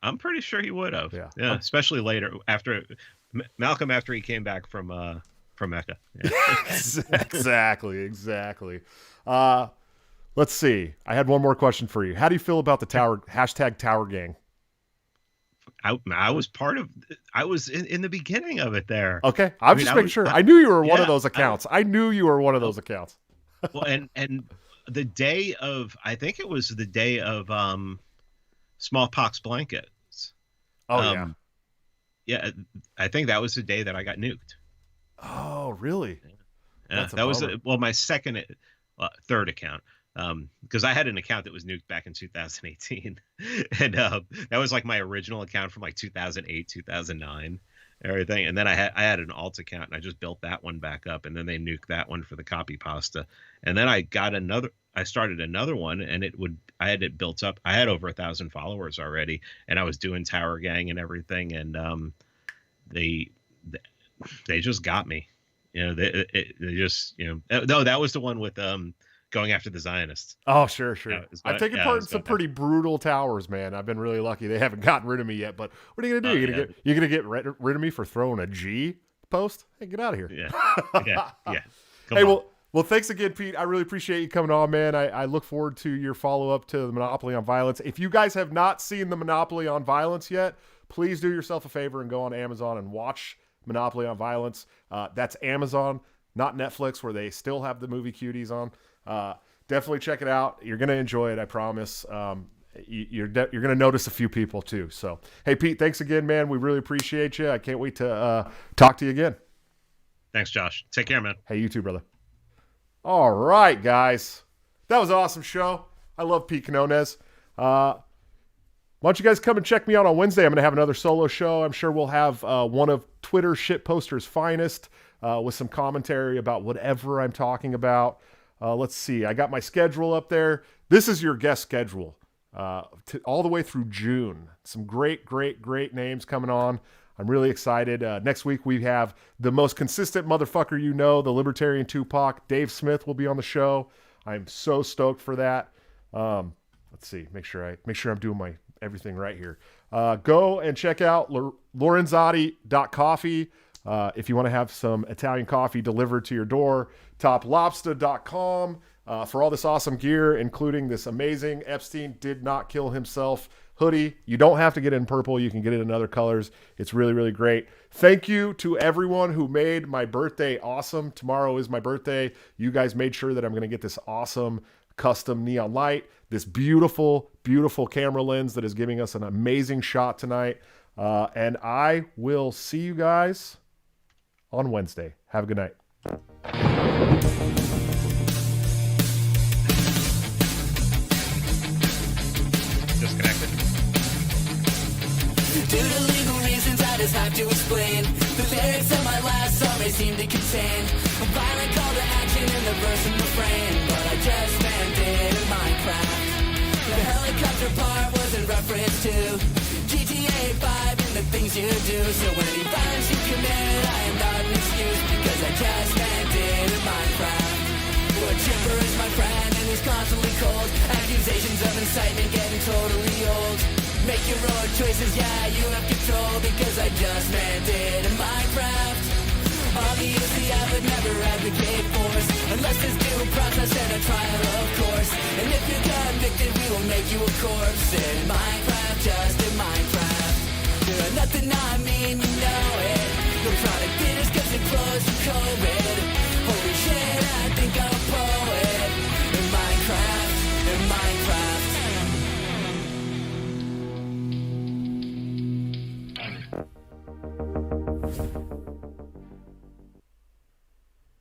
I'm pretty sure he would have. Yeah. Especially later after Malcolm, after he came back from Mecca. Yeah. Exactly. Let's see. I had one more question for you. How do you feel about the #Tower Gang? I was I was in the beginning of it there. Okay. I'm just making sure. I knew you were one of those accounts. Well, and the day of, I think it was the day of smallpox blankets. Oh, yeah. Yeah. I think that was the day that I got nuked. Oh, really? Yeah. That was my third account. Because I had an account that was nuked back in 2018, and that was like my original account from like 2008, 2009, everything. And then I had an alt account, and I just built that one back up, and then they nuked that one for the copy pasta. And then I started another one, and I had it built up. I had over 1,000 followers already, and I was doing Tower Gang and everything, and they just got me. They just no, that was the one with going after the Zionists. Oh, sure. I've taken part in some pretty brutal towers, man. I've been really lucky. They haven't gotten rid of me yet, but what are you going to do? You're going to get rid of me for throwing a G post? Hey, get out of here. Yeah. Hey, well, thanks again, Pete. I really appreciate you coming on, man. I look forward to your follow-up to the Monopoly on Violence. If you guys have not seen the Monopoly on Violence yet, please do yourself a favor and go on Amazon and watch Monopoly on Violence. That's Amazon, not Netflix, where they still have the movie Cuties on. Definitely check it out. You're going to enjoy it. I promise. You're going to notice a few people too. So, hey, Pete, thanks again, man. We really appreciate you. I can't wait to talk to you again. Thanks, Josh. Take care, man. Hey, you too, brother. All right, guys. That was an awesome show. I love Pete Quinones. Why don't you guys come and check me out on Wednesday? I'm going to have another solo show. I'm sure we'll have one of Twitter shitposter's finest, with some commentary about whatever I'm talking about. Let's see. I got my schedule up there. This is your guest schedule all the way through June. Some great names coming on. I'm really excited. Next week we have the most consistent motherfucker you know, the Libertarian Tupac. Dave Smith will be on the show. I'm so stoked for that. Let's see. Make sure I'm doing my everything right here. Go and check out Lorenzotti.coffee if you want to have some Italian coffee delivered to your door. Toplobster.com for all this awesome gear, including this amazing Epstein did not kill himself hoodie. You don't have to get it in purple. You can get it in other colors. It's really great. Thank you to everyone who made my birthday awesome. Tomorrow is my birthday. You guys made sure that I'm going to get this awesome custom neon light, this beautiful camera lens that is giving us an amazing shot tonight. And I will see you guys on Wednesday. Have a good night. Disconnected. Due to legal reasons, I just have to explain. The lyrics of my last song may seem to contain a violent call to action in the verse and refrain, but I just meant it in Minecraft. The helicopter part was in reference to GTA 5 and the things you do. So any violence you commit, I am not an excuse, because I just meant it in Minecraft. Well, Chipper is my friend and he's constantly cold. Accusations of incitement getting totally old. Make your own choices, yeah, you have control, because I just meant it in Minecraft. Obviously I would never advocate force, unless there's due process and a trial, of course. And if you're convicted, we will make you a corpse. In Minecraft, just in Minecraft. Nothing I mean, you know it. No product bidders cause it closed for COVID. Holy shit, I think I'm a pro.